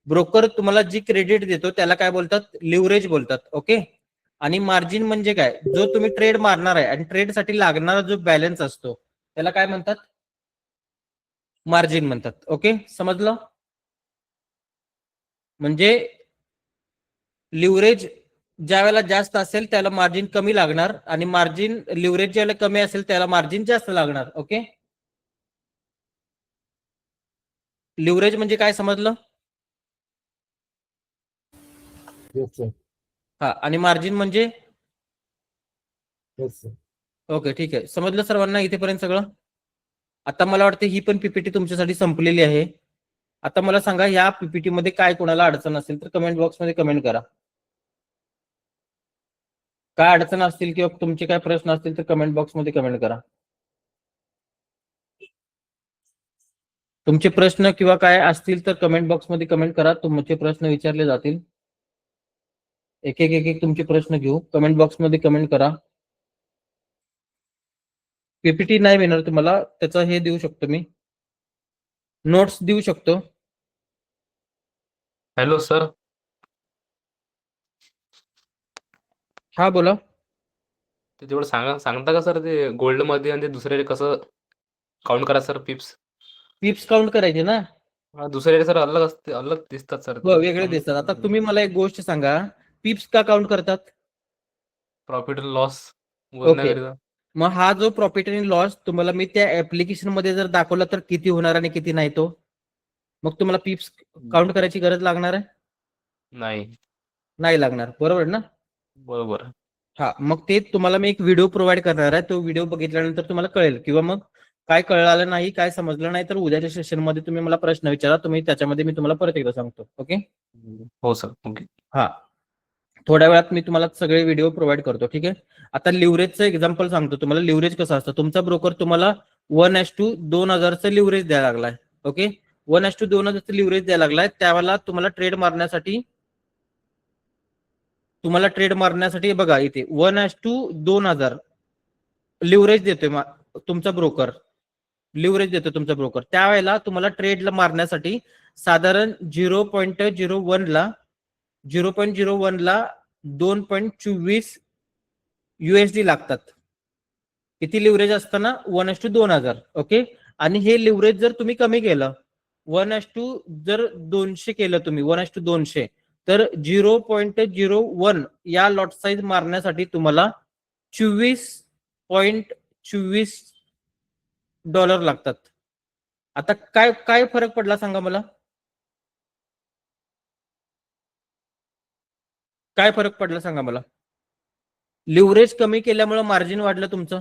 ब्रोकर तुम्हाला जी क्रेडिट देतो त्याला काय बोलतात? लिव्हरेज बोलतात. ओके, आणि मार्जिन म्हणजे काय? जो तुम्ही ट्रेड मारणार आहे आणि ट्रेडसाठी लागणारा जो बॅलन्स असतो त्याला काय म्हणतात? मार्जिन म्हणतात. ओके, समजलं? म्हणजे लिव्हरेज ज्या वेळेला जास्त असेल त्याला मार्जिन कमी लागणार आणि मार्जिन लिव्हरेज ज्या वेळेला कमी असेल त्याला मार्जिन जास्त लागणार. ओके, लिव्हरेज म्हणजे काय समजलं? Yes sir. हा, आणि मार्जिन म्हणजे? Yes sir. ओके, ठीक आहे, समजलं सर्वांना इथेपर्यंत सगळं? आता मला वाटतं ही पण पीपीटी तुमच्यासाठी संपलेली आहे. आता मला सांगा या पीपीटी मध्ये काय कोणाला अडचण असेल तर कमेंट बॉक्स मध्ये कमेंट करा. काय अडचण असतील किंवा तुमचे काय प्रश्न असतील तर कमेंट बॉक्स मध्ये कमेंट करा. तुमचे प्रश्न किंवा काय असतील तर कमेंट बॉक्स मध्ये कमेंट करा. तुमचे प्रश्न विचारले जातील. एक एक तुमचे प्रश्न घेऊ. कमेंट बॉक्स मध्ये कमेंट करा. पीपीटी नाही मिळणार तुम्हाला, त्याचं हे देऊ शकतो मी, नोट्स देऊ शकतो. Hello sir. हा बोला. ते तेवढं सांगता का सर, ते गोल्ड मध्ये आणि ते दुसरे कसं काउंट करा सर पिप्स? पिप्स काउंट करायचे ना? दुसरे सर अलग असते, अलग दिसतात सर. हो, वेगळे दिसतात. आता तुम्ही मला एक गोष्ट सांगा, पिप्स का काउंट करतात? प्रॉफिट अँड लॉस ओके, मग हा जो प्रॉफिट अँड लॉस तुम्हाला मी त्या ऍप्लिकेशन मध्ये जर दाखवला तर किती होणार आणि किती नाही तो, मग तुम्हाला पिप्स काउंट करायची गरज लागणार आहे? नाही लागणार, बरोबर ना? बरोबर. हा, मग ते तुम्हाला मी एक व्हिडिओ प्रोव्हाइड करणार आहे. तो व्हिडिओ बघितल्यानंतर तुम्हाला कळेल, किंवा मग काय कळालं नाही, काय समजलं नाही तर उद्याच्या सेशन मध्ये तुम्ही मला प्रश्न विचारा, त्याच्यामध्ये मी तुम्हाला परत एकदा सांगतो. ओके, हो सर. ओके. हा, थोड्या वेळात मी तुम्हाला सगळे व्हिडिओ प्रोव्हाइड करतो. ठीक आहे, आता लिव्हरेजचं एक्झाम्पल सांगतो तुम्हाला. लिव्हरेज कसं असतं, तुमचा ब्रोकर तुम्हाला 1:2000 लिव्हरेज द्यायला लागलाय. ओके, 1:2000 लिव्हरेज द्यायला लागलाय, त्यावेळेला तुम्हाला ट्रेड मारण्यासाठी बघा इथे 1:2000 लिव्हरेज देतोय तुमचा ब्रोकर, त्यावेळेला तुम्हाला ट्रेडला मारण्यासाठी साधारण 0.01 ला 2.24 USD लागतात. किती लिव्हरेज असताना? 1:2000. ओके, आणि हे लिव्हरेज जर तुम्ही कमी केलं, 1:200 केलं तुम्ही, 1:200, तर 0.01 या लॉट साईज मारण्यासाठी तुम्हाला $24.24 लागतात. आता काय फरक पडला सांगा मला? काय फरक पडला सांगा मला? लिव्हरेज कमी केल्यामुळे मार्जिन वाढलं तुमचं.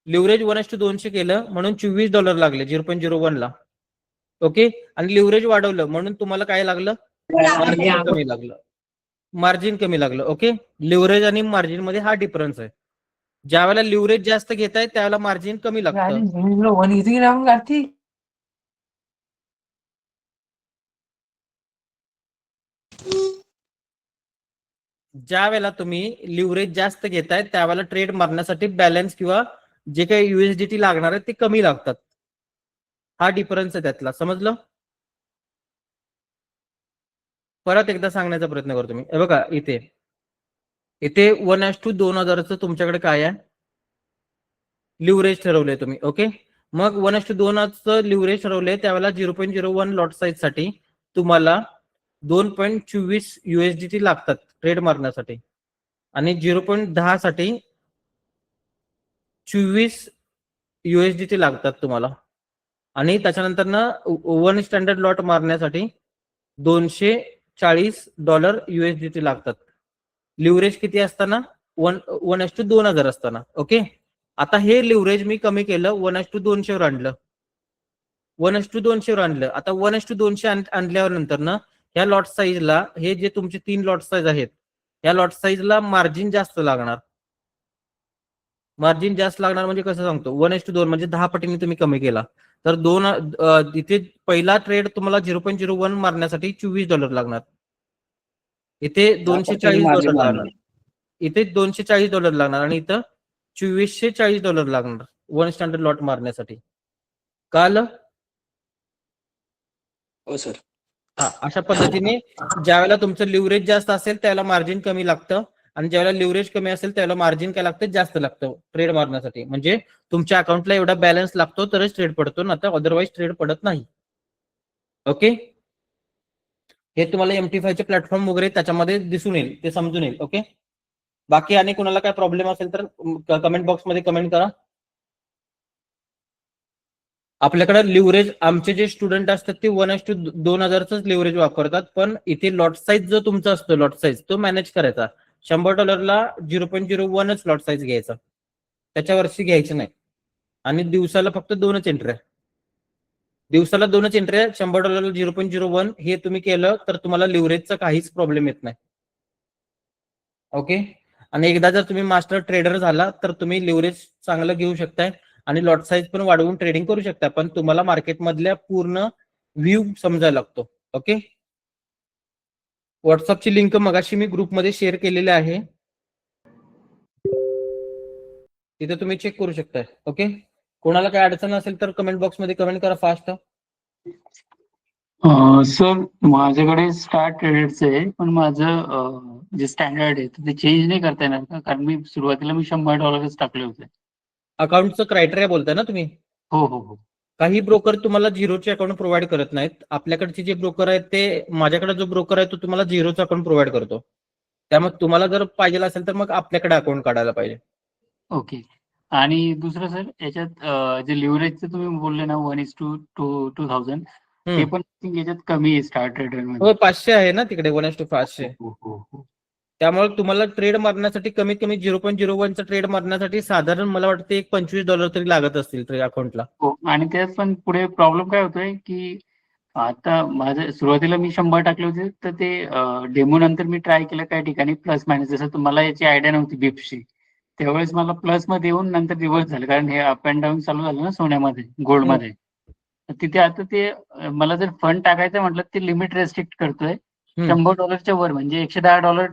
लिव्हरेज 1:200 केलं म्हणून $24 लागले 0.01 ला. ओके, आणि लिव्हरेज वाढवलं म्हणून तुम्हाला काय लागलं? मार्जिन कमी लागलं. ओके, लिव्हरेज आणि मार्जिन मध्ये हा डिफरन्स आहे. ज्या वेळेला लिव्हरेज जास्त घेताय त्यावेळेला मार्जिन कमी लागतं. ज्या वेळेला तुम्ही लिव्हरेज जास्त घेताय त्यावेळेला ट्रेड मारण्यासाठी बॅलन्स किंवा जे काही USDT लागणार आहे ते कमी लागतात. हा डिफरन्स आहे त्यातला, समजलं? परत एकदा सांगण्याचा प्रयत्न करतो मी. बघा इथे 1:2000 तुमच्याकडे काय आहे? लिव्हरेज ठरवलंय तुम्ही. ओके, मग 1:2 लिव्हरेज ठरवलंय, त्यावेळेला 0.01 लॉट साईज साठी तुम्हाला 2.24 USDT लागतात ट्रेड मारण्यासाठी, आणि 0.10 साठी 24 USDT लागतात तुम्हाला, आणि त्याच्यानंतर ना 1 स्टँडर्ड लॉट मारण्यासाठी $240 USDT लागतात. लिव्हरेज किती असताना? 1:2000 असताना. ओके, आता हे लिव्हरेज मी कमी केलं, 1:200 वर आणलं. 1:200 वर आणलं. आता 1:200 आणल्यावर नंतर ना ह्या लॉट साईजला, हे जे तुमचे 3 लॉट साईज आहेत, या लॉट साईजला मार्जिन जास्त लागणार. मार्जिन जास्त लागणार म्हणजे कसं सांगतो? 1:2 म्हणजे 10 पटीने तुम्ही कमी केला तर इथे पहिला ट्रेड तुम्हाला 0.01 मारण्यासाठी $24 लागणार. इथे $240 लागणार. इथे $240 लागणार, आणि इथं $2440 लागणार 1 स्टँडर्ड लॉट मारण्यासाठी. कळलं? हो सर. हा, अशा पद्धतीने ज्यावेळेला तुमचं लिव्हरेज जास्त असेल त्यावेळेला मार्जिन कमी लागतं, आणि ज्यावेळेला लिव्हरेज कमी असेल त्यावेळेला मार्जिन काय लागतं? जास्त लागतं ट्रेड मारण्यासाठी. म्हणजे तुमच्या अकाउंटला एवढा बॅलन्स लागतो तरच ट्रेड पडतो, ना तर अदरवाईज ट्रेड पडत नाही. ओके, हे तुम्हाला MT5 प्लॅटफॉर्म वगैरे त्याच्यामध्ये दिसून येईल, ते समजून येईल. ओके, बाकी आणि कुणाला काय प्रॉब्लेम असेल तर कमेंट बॉक्समध्ये कमेंट करा. आपल्याकडे लिव्हरेज, आमचे जे स्टुडंट असतात ते 1:2000च लिव्हरेज वापरतात, पण इथे लॉट साईज जो तुमचा असतो, लॉट साईज तो मॅनेज करायचा. $100 0.01च लॉट साईज घ्यायचा, त्याच्यावरची घ्यायची नाही. आणि दिवसाला फक्त 2च एंट्री, दिवसाला 2च एंट्री. $100 0.01 हे तुम्ही केलं तर तुम्हाला लिव्हरेजचा काहीच प्रॉब्लेम येत नाही. ओके, आणि एकदा जर तुम्ही मास्टर ट्रेडर झाला तर तुम्ही लिव्हरेज चांगलं घेऊ शकताय आणि लॉट साईज पण वाढवून ट्रेडिंग करू शकता, पण तुम्हाला मार्केटमधल्या पूर्ण व्ह्यू समजायला लागतो. ओके, व्हॉट्सअपची लिंक मगाशी मी ग्रुपमध्ये शेअर केलेली आहे, तिथे तुम्ही चेक करू शकताय. ओके, कोणाला काय अडचण असेल तर कमेंट बॉक्समध्ये कमेंट करा फास्ट. सर माझ्याकडे स्टार ट्रेडरचं आहे, पण माझं जे स्टँडर्ड आहे ते चेंज नाही करता येणार का? कारण मी सुरुवातीला $100 टाकले होते. अकाउंटचं क्रायटेरिया बोलताय ना तुम्ही? हो हो हो. काही ब्रोकर तुम्हाला झिरोचे अकाउंट प्रोव्हाइड करत नाहीत. आपल्याकडचे जे ब्रोकर आहेत ते, माझ्याकडे जो ब्रोकर आहे तो तुम्हाला झिरोचं अकाउंट प्रोव्हाइड करतो. त्यामुळे तुम्हाला जर पाहिजे असेल तर मग आपल्याकडे अकाउंट काढायला पाहिजे. ओके, आणि दुसरं सर याच्यात जे लिव्हरेजचं तुम्ही बोलले ना 1:2000 ते पण याच्यात कमी आहे स्टार ट्रेडर मध्ये. हो, 500 आहे ना तिकडे, 1:500. हो हो हो. त्यामुळे तुम्हाला ट्रेड मारण्यासाठी कमीत कमी 0.01चा ट्रेड मारण्यासाठी साधारण मला वाटतं एक $25 तरी लागत असतील ट्रेड अकाउंटला. हो, आणि त्यात पण पुढे प्रॉब्लेम काय होतोय की आता माझं सुरुवातीला मी 100 टाकले होते, तर ते डेमो नंतर मी ट्राय केलं काही ठिकाणी प्लस मायनस, जसं तुम्हाला याची आयडिया नव्हती बिप्सची, त्यावेळेस मला प्लस मध्ये येऊन नंतर रिव्हर्स झालं, कारण हे अप अँड डाऊन चालू झालं ना सोन्यामध्ये, गोल्डमध्ये. तिथे आता ते मला जर फंड टाकायचं म्हटलं ते लिमिट रेस्ट्रिक्ट करतोय $100 वर, म्हणजे $110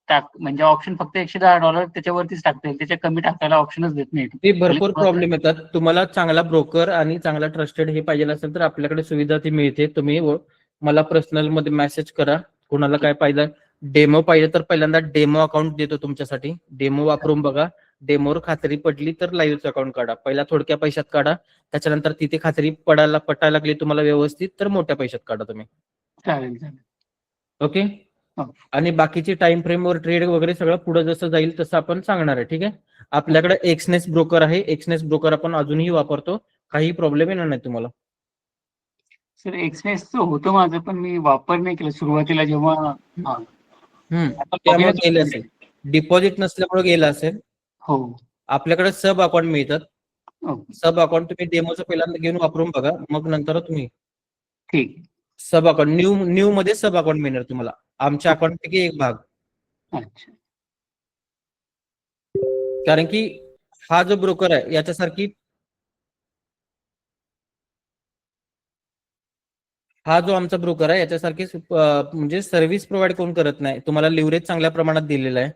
टाक, म्हणजे ऑप्शन फक्त $110 त्याच्यावरतीच टाकता येईल, त्याच्या कमी टाकायला ऑप्शनच देत नाही. ते भरपूर प्रॉब्लेम येतात. तुम्हाला चांगला ब्रोकर आणि चांगला ट्रस्टेड हे पाहिजे असेल तर आपल्याकडे सुविधा ती मिळते. तुम्ही मला पर्सनल मध्ये मेसेज करा, कोणाला काय पाहिजे, डेमो पाहिजे तर पहिल्यांदा डेमो अकाउंट देतो तुमच्यासाठी, डेमो वापरून बघा. डेमोवर खात्री पडली तर लाईव्हचं अकाउंट काढा, पहिला थोडक्या पैशात काढा, त्याच्यानंतर तिथे खात्री पटायला लागली तुम्हाला व्यवस्थित तर मोठ्या पैशात काढा तुम्ही. चालेल चालेल. ओके, आणि बाकीची टाइम फ्रेमवर ट्रेड वगैरे सगळं पुढे जसं जाईल तसं आपण सांगणार आहे. ठीक आहे, आपल्याकडे एक्सनेस ब्रोकर आहे, एक्सनेस ब्रोकर आपण अजूनही वापरतो, काही प्रॉब्लेम येणार नाही तुम्हाला. सर एक्सनेसचं होतं माझं, पण मी वापर नाही केला सुरुवातीला जेव्हा. त्यामुळे गेलं असेल, डिपॉझिट नसल्यामुळे गेलं असेल. हो, आपल्याकडे सब अकाउंट मिळतात, ओके सब अकाउंट तुम्ही डेमोचं पहिल्यांदा घेऊन वापरून बघा, मग नंतर तुम्ही ठीक. सब अकाउंट न्यू मध्ये सब अकाउंट मिळणार तुम्हाला, आमच्या अकाउंट पैकी एक भाग. अच्छा, कारण की हा जो ब्रोकर आहे याच्यासारखी, हा जो आमचा ब्रोकर आहे याच्यासारखी म्हणजे सर्व्हिस प्रोव्हाइड कोण करत नाही. तुम्हाला लिव्हरेज चांगल्या प्रमाणात दिलेला आहे,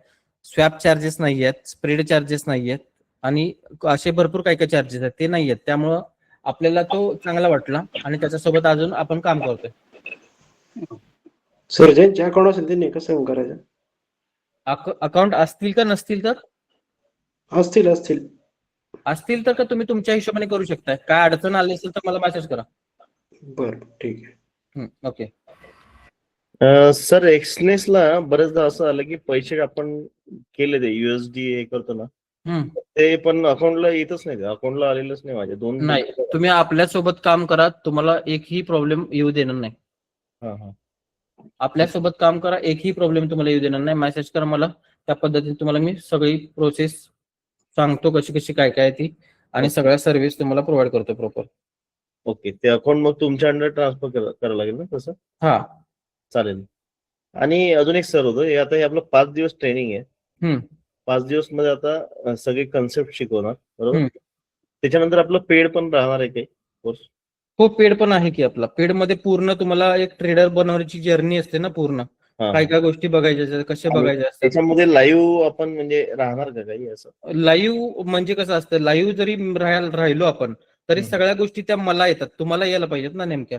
स्वॅप चार्जेस नाही आहेत, स्प्रेड चार्जेस नाही आहेत, आणि असे भरपूर काही काही चार्जेस आहेत ते नाही आहेत. त्यामुळं आपल्याला तो चांगला वाटला आणि त्याच्यासोबत अजून आपण काम करतोय. सर ज्यांचे अकाउंट असेल त्यांनी कसं करायचं? अकाउंट असतील का नसतील तर? असतील असतील तर का तुम्ही तुमच्या हिशोबाने करू शकताय. काय अडचण आली असेल तर मला मेसेज करा. बरं, ठीक आहे. ओके. सर एक्सनेसला बरेचदा असं आलं की पैसे आपण केले ते USD हे करतो ना, ते पण अकाउंटला येतच नाही, अकाउंटला आलेलंच नाही माझ्या. दोन नाही, तुम्ही आपल्यासोबत काम करा, तुम्हाला एकही प्रॉब्लेम येऊ देणार नाही. आपल्यासोबत काम करा, एकही प्रॉब्लेम तुम्हाला येऊ देणार नाही. मेसेज करा मला, त्या पद्धतीने तुम्हाला मी सगळी प्रोसेस सांगतो कशी कशी काय काय ती, आणि सगळ्या सर्व्हिस तुम्हाला प्रोव्हाइड करतो प्रॉपर. ओके, ते अकाउंट मग तुमच्या अंडर ट्रान्सफर करावं लागेल ना तसं? हा चालेल. आणि अजून एक सर होतं, हे आता हे आपलं 5 दिवस ट्रेनिंग आहे. 5 दिवस मध्ये आता सगळे कन्सेप्ट शिकवणार, बरोबर? त्याच्यानंतर आपलं पेड पण राहणार आहे काही कोर्स? हो, पेड पण आहे की आपला. पेड मध्ये पूर्ण तुम्हाला एक ट्रेडर बनवण्याची जर्नी असते ना, पूर्ण काय काय गोष्टी बघायच्या, कशा बघायच्या असतात. त्याच्यामध्ये लाईव्ह आपण म्हणजे राहणार का काही असं? लाईव्ह म्हणजे कसं असतं, लाईव्ह जरी राहिलो आपण तरी सगळ्या गोष्टी त्या मला येतात, तुम्हाला यायला पाहिजेत ना नेमक्या.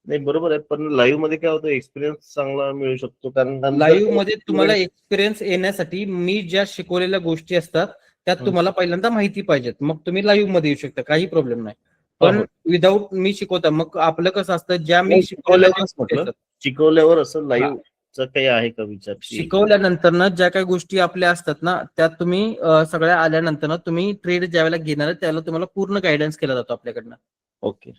नाही बरोबर आहे, पण लाईव्ह मध्ये काय होतं, एक्सपिरियन्स चांगला मिळू शकतो. कारण लाईव्ह मध्ये तुम्हाला एक्सपिरियन्स येण्यासाठी मी ज्या शिकवलेल्या गोष्टी असतात त्यात तुम्हाला पहिल्यांदा माहिती पाहिजेत, मग तुम्ही लाईव्ह मध्ये येऊ शकता, काही प्रॉब्लेम नाही. पण हो. विदाऊट मी शिकवता मग आपलं कसं असतं ज्या मी नाही, शिकवलं शिकवल्यावरच म्हटलं. शिकवल्यावर असं लाईव्हचं काही आहे का विचार की शिकवल्यानंतर ना ज्या काही गोष्टी आपल्या असतात ना त्या तुम्ही सगळ्या आल्यानंतर ना तुम्ही ट्रेड ज्या वेळेला घेणार त्यावेळेला तुम्हाला पूर्ण गायडन्स केला जातो आपल्याकडनं. ओके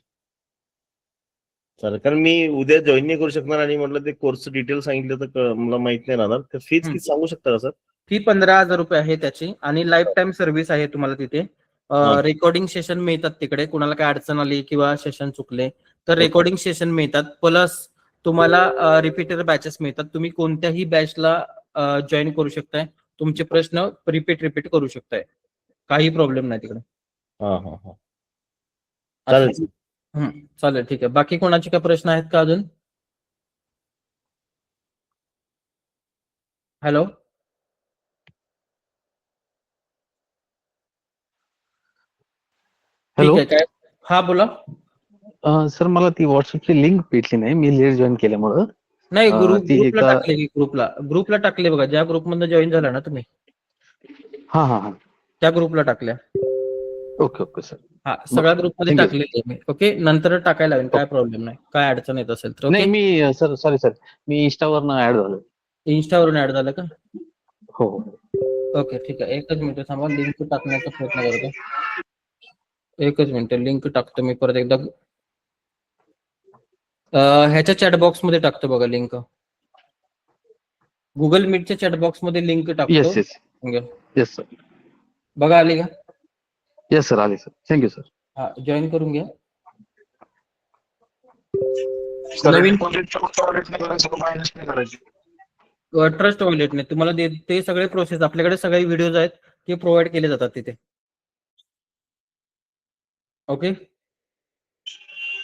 चालेल, कारण मी उद्या जॉईन नाही करू शकणार आणि म्हटलं ते कोर्स डिटेल सांगितलं तर मला माहित नाही राहणार. तर फीज किती सांगू शकता का सर? फी 15,000 रुपये आहे त्याची आणि लाईफ टाईम सर्व्हिस आहे तुम्हाला तिथे. रेकॉर्डिंग सेशन मिळतात तिकडे, कुणाला काय अडचण आली किंवा सेशन चुकले तर रेकॉर्डिंग सेशन मिळतात. प्लस तुम्हाला रिपीटर बॅचेस मिळतात. तुम्ही कोणत्याही बॅचला जॉईन करू शकताय. तुमचे प्रश्न रिपीट करू शकताय. काही प्रॉब्लेम नाही तिकडे. हा हा हा चालेल. चालेल ठीक आहे. बाकी कोणाचे काय प्रश्न आहेत का अजून? हॅलो ठीक आहे काय? हा बोला. सर मला ती व्हॉट्सअपची लिंक भेटली नाही, मी लेट जॉईन केल्यामुळं. नाही ती ग्रुपला एका टाकले की ग्रुपला टाकले बघा. ज्या ग्रुपमधनं जॉईन झाला ना तुम्ही हा हा हा त्या ग्रुपला टाकल्या. Okay okay sir. हा सगळ्या ग्रुपमध्ये Thank you. टाकलेले मी. ओके नंतर टाकायला लागेल काय प्रॉब्लेम नाही. काय अडचण येत असेल तर नाही ओके. मी सर सॉरी मी इंस्टावरनं ऍड झालो. इन्स्टावरून ऍड झालं का? हो हो ओके ठीक आहे. एकच मिनिट थांबा. लिंक टाकण्याचा प्रयत्न करतो. एकच मिनिट लिंक टाकतो मी परत एकदा. ह्याच्या चॅटबॉक्स मध्ये टाकतो बघा लिंक. गुगल मीटच्या चॅटबॉक्स मध्ये लिंक टाकतो. Yes yes yes sir. बघा आली का? येस सर आले सर. Thank you sir. हा जॉईन करून घ्या. सर नवीन मायनस नाही करायची. ट्रस्ट वॉलेटने तुम्हाला ते सगळे प्रोसेस आपल्याकडे सगळे व्हिडिओज आहेत ते प्रोव्हाइड केले जातात तिथे. ओके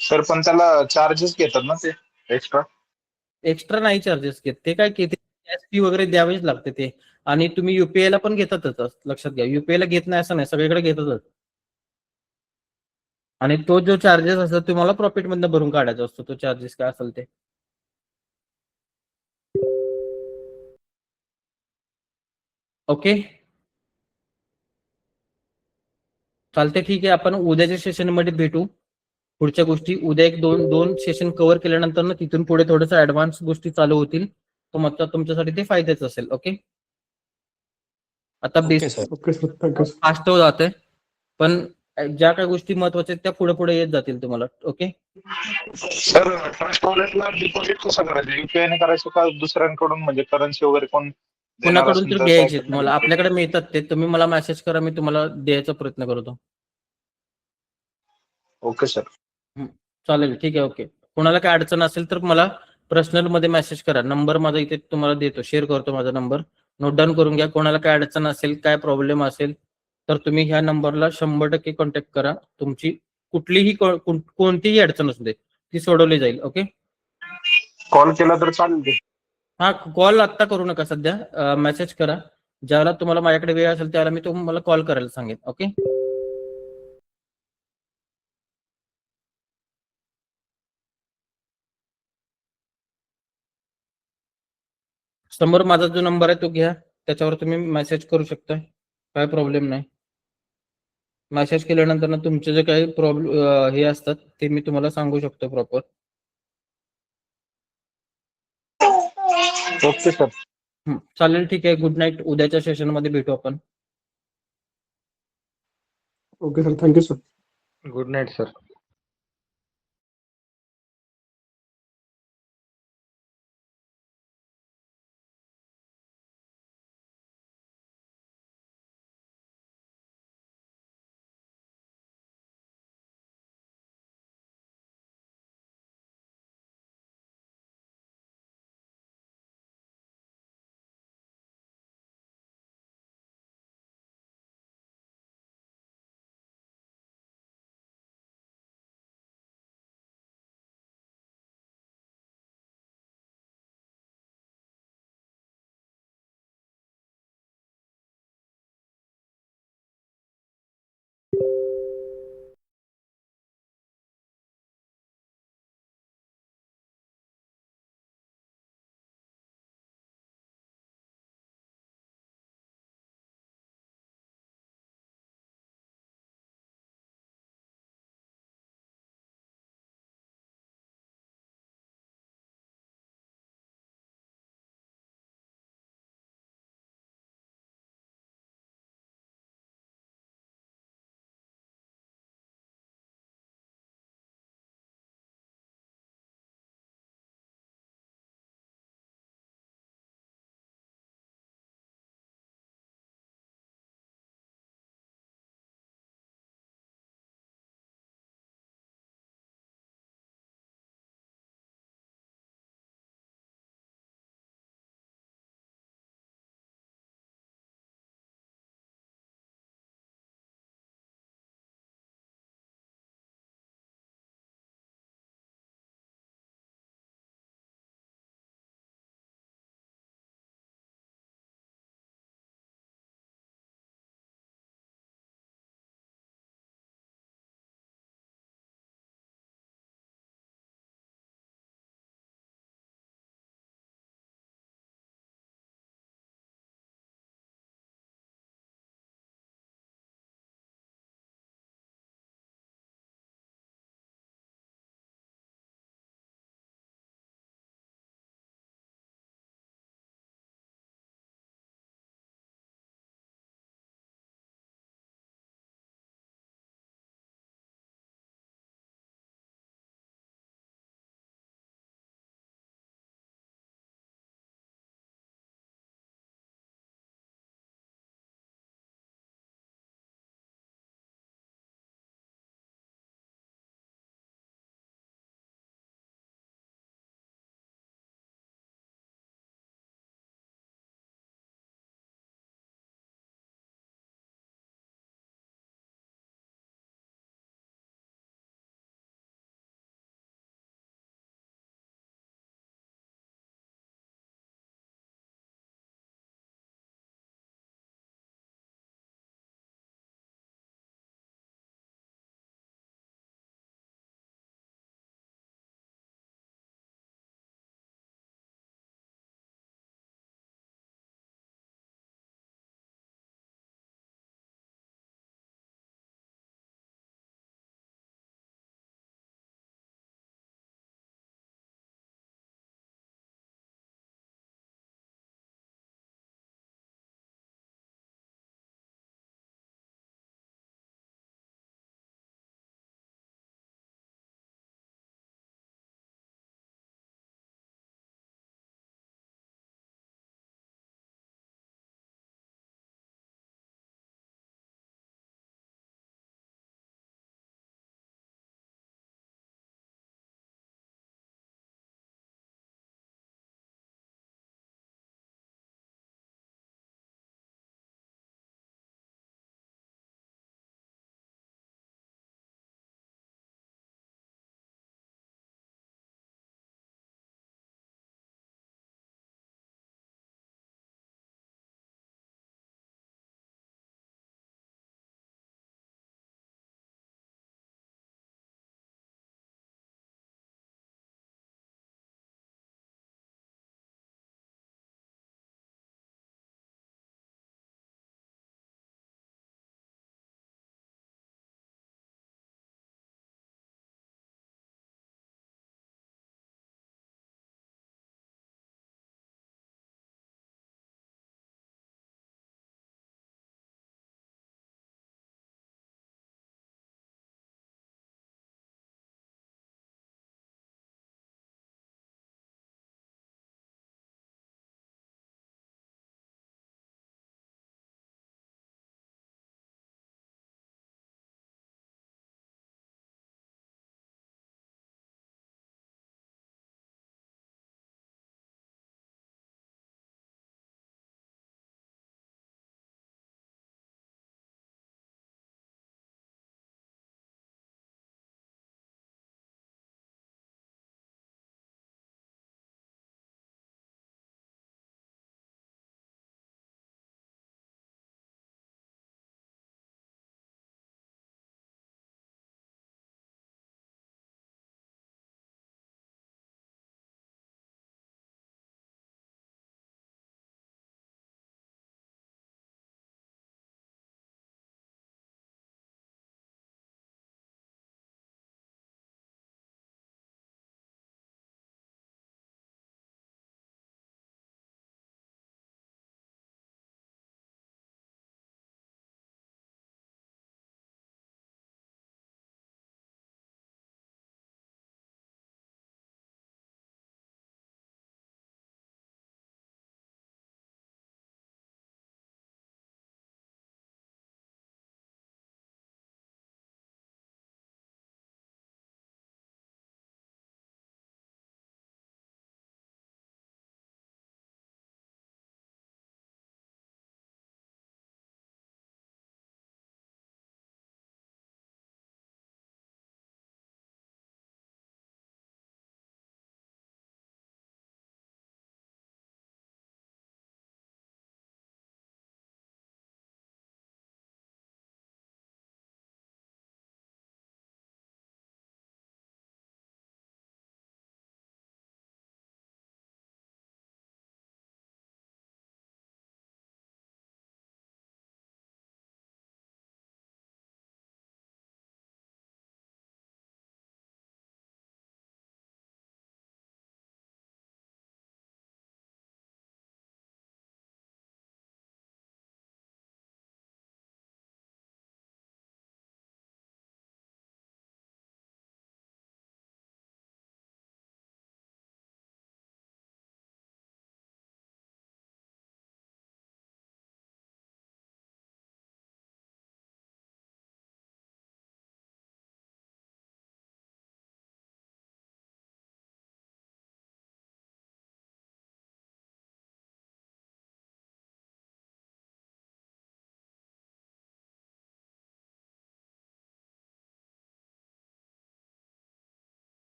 सर पण त्याला चार्जेस घेतात ना ते एक्स्ट्रा? एक्स्ट्रा नाही चार्जेस घेत ते. काय की गॅस फी वगैरे द्यावीच लागते ते. आणि तुम्ही युपीआय ला पण घेतातच लक्षात घ्या. युपीआय ला घेत नाही असं नाही, सगळीकडे घेतातच. आणि तो जो चार्जेस असतो तुम्हाला प्रॉफिट मधनं भरून काढायचा असतो तो चार्जेस काय असेल ते. ओके चालते ठीक आहे. आपण उद्याच्या सेशन मध्ये भेटू. पुढच्या गोष्टी उद्या एक दोन सेशन कव्हर केल्यानंतर ना तिथून पुढे थोडंसं ऍडव्हान्स गोष्टी चालू होतील. तो मतलब तुमच्यासाठी ते फायद्याचं असेल. ओके आता basic okay sir thank you sir. Fast जाते पण ज्या काही गोष्टी महत्वाच्या आहेत त्या पुढे पुढे येत जातील तुम्हाला. ओके सर ट्रस्ट वॉलेटला डिपॉझिट कसं करायचं? युपीआय ने करायचं का दुसऱ्यांकडून म्हणजे करन्सी वगैरे कोण देणार कुणाकडून असेल तर तर घ्यायचे काय तुम्हाला आपल्याकडे मिळतात ते. तुम्ही मला मेसेज करा, मी तुम्हाला द्यायचा प्रयत्न करतो. Okay sir. चालेल ठीक आहे. ओके कोणाला काय अडचण असेल तर मला पर्सनल मध्ये मेसेज करा. नंबर माझा इथे तुम्हाला देतो, शेअर करतो माझा नंबर. नोट डाऊन करून घ्या. कोणाला काय अडचण असेल काय प्रॉब्लेम असेल तर तुम्ही ह्या नंबरला 100% कॉन्टॅक्ट करा. तुमची कुठलीही कोणतीही अडचण असू दे ती सोडवली जाईल. ओके कॉल केला तर चालेल ते? हा कॉल आत्ता करू नका सध्या. मेसेज करा. ज्यावेळेला तुम्हाला माझ्याकडे वेळ असेल त्यावेळेला मी तुम्हाला कॉल करायला सांगेन. ओके समोर माझा जो नंबर आहे तो घ्या. त्याच्यावर तुम्ही मेसेज करू शकता. काय प्रॉब्लेम नाही. मेसेज केल्यानंतर ना तुमचे जे काही प्रॉब्लेम हे असतात ते मी तुम्हाला सांगू शकतो प्रॉपर. Okay sir. चालेल ठीक आहे. Good night. उद्याच्या सेशन मध्ये भेटू आपण. Okay sir thank you sir. Good night sir.